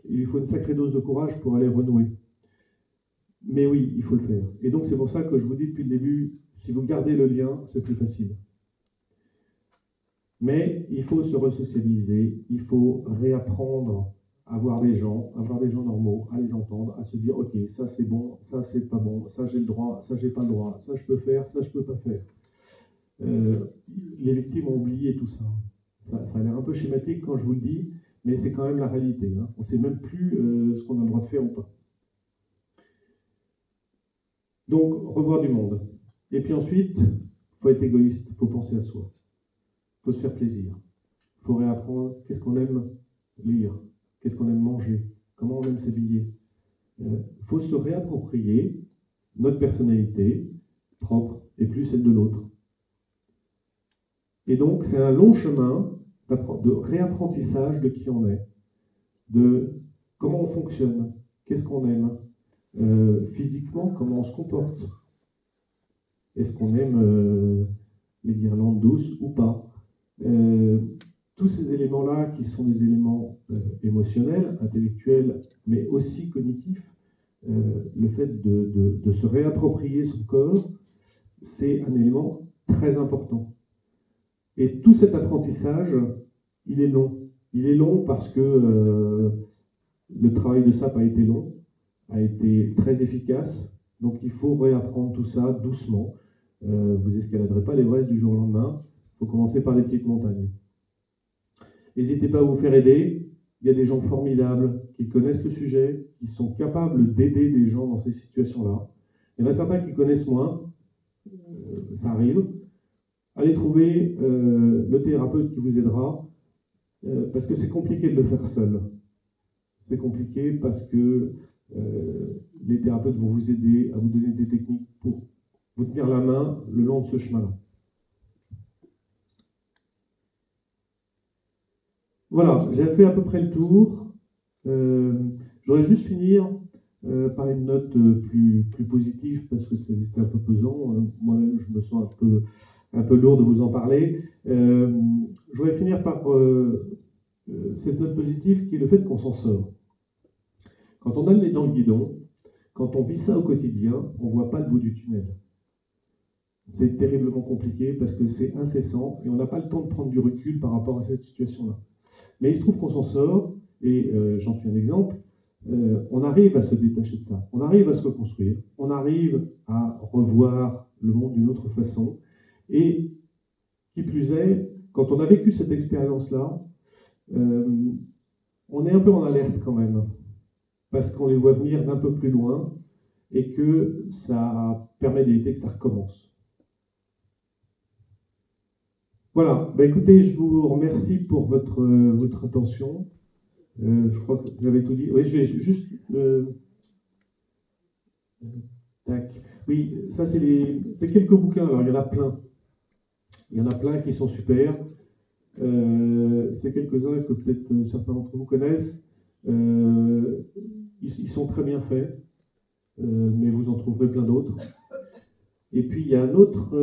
il faut une sacrée dose de courage pour aller renouer. Mais oui, il faut le faire. Et donc c'est pour ça que je vous dis depuis le début, si vous gardez le lien, c'est plus facile. Mais il faut se resociabiliser, il faut réapprendre à voir des gens normaux, à les entendre, à se dire ok, ça c'est bon, ça c'est pas bon, ça j'ai le droit, ça j'ai pas le droit, ça je peux faire, ça je peux pas faire. Les victimes ont oublié tout ça. Ça a l'air un peu schématique quand je vous le dis, mais c'est quand même la réalité. Hein. On ne sait même plus ce qu'on a le droit de faire ou pas. Donc, revoir du monde. Et puis ensuite, il faut être égoïste, il faut penser à soi. Il faut se faire plaisir. Il faut réapprendre qu'est-ce qu'on aime lire, qu'est-ce qu'on aime manger, comment on aime s'habiller. Il faut se réapproprier notre personnalité propre et plus celle de l'autre. Et donc, c'est un long chemin de réapprentissage de qui on est, de comment on fonctionne, qu'est-ce qu'on aime, physiquement, comment on se comporte. Est-ce qu'on aime les guirlandes douces ou pas? Tous ces éléments-là qui sont des éléments émotionnels, intellectuels, mais aussi cognitifs, le fait de se réapproprier son corps, c'est un élément très important. Et tout cet apprentissage, il est long. Il est long parce que le travail de SAP a été long, a été très efficace. Donc il faut réapprendre tout ça doucement. Vous escaladerez pas l'Everest du jour au lendemain. Il faut commencer par les petites montagnes. N'hésitez pas à vous faire aider. Il y a des gens formidables qui connaissent le sujet, qui sont capables d'aider des gens dans ces situations-là. Il y en a certains qui connaissent moins. Ça arrive. Allez trouver le thérapeute qui vous aidera, parce que c'est compliqué de le faire seul. C'est compliqué parce que les thérapeutes vont vous aider à vous donner des techniques pour vous tenir la main le long de ce chemin-là. Voilà, j'ai fait à peu près le tour. J'aurais juste finir par une note plus positive, parce que c'est un peu pesant. Moi-même, je me sens un peu lourd de vous en parler. Je voudrais finir par cette note positive qui est le fait qu'on s'en sort. Quand on a le nez dans le guidon, quand on vit ça au quotidien, on ne voit pas le bout du tunnel. C'est terriblement compliqué parce que c'est incessant et on n'a pas le temps de prendre du recul par rapport à cette situation-là. Mais il se trouve qu'on s'en sort, et j'en suis un exemple, on arrive à se détacher de ça, on arrive à se reconstruire, on arrive à revoir le monde d'une autre façon, et qui plus est, quand on a vécu cette expérience-là, on est un peu en alerte quand même, parce qu'on les voit venir d'un peu plus loin, et que ça permet d'éviter que ça recommence. Voilà, bah écoutez, je vous remercie pour votre attention. Je crois que vous avez tout dit. Oui, je vais juste... tac. Oui, ça c'est quelques bouquins, alors il y en a plein. Il y en a plein qui sont super. C'est quelques-uns que peut-être certains d'entre vous connaissent. Ils sont très bien faits, mais vous en trouverez plein d'autres. Et puis il y a un autre...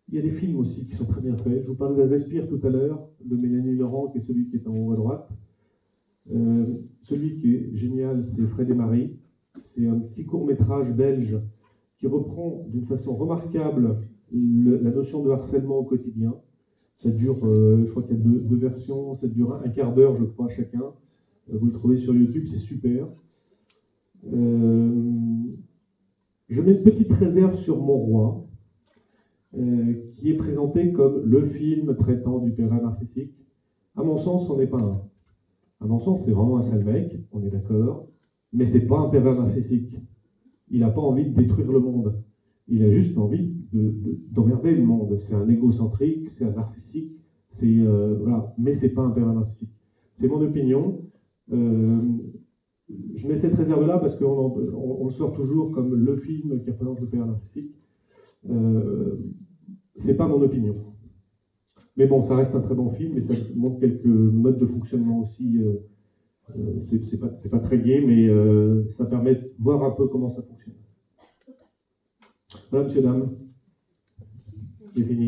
il y a des films aussi qui sont très bien faits. Je vous parlais d'Invespire tout à l'heure, de Mélanie Laurent, qui est celui qui est en haut à droite. Celui qui est génial, c'est Fred et Marie. C'est un petit court-métrage belge qui reprend d'une façon remarquable la notion de harcèlement au quotidien. Ça dure, je crois qu'il y a deux versions, ça dure un quart d'heure, je crois, chacun. Vous le trouvez sur YouTube, c'est super. Je mets une petite réserve sur Mon Roi, qui est présenté comme le film traitant du pervers narcissique. À mon sens, ce n'en est pas un. À mon sens, c'est vraiment un sale mec, on est d'accord, mais c'est pas un pervers narcissique. Il n'a pas envie de détruire le monde. Il a juste envie d'emmerder le monde. C'est un égocentrique, c'est un narcissique, voilà. Mais c'est pas un pervers narcissique. C'est mon opinion. Je mets cette réserve-là parce qu'on le sort toujours comme le film qui représente le pervers narcissique. C'est pas mon opinion. Mais bon, ça reste un très bon film, et ça montre quelques modes de fonctionnement aussi. C'est pas très gai, mais ça permet de voir un peu comment ça fonctionne. Voilà, monsieur, dame. J'ai fini.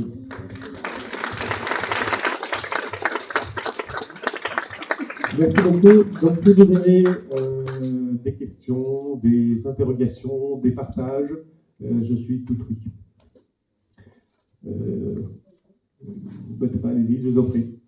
Merci beaucoup. Donc, si vous avez des questions, des interrogations, des partages, je suis tout truc. Allez-y, je vous en prie.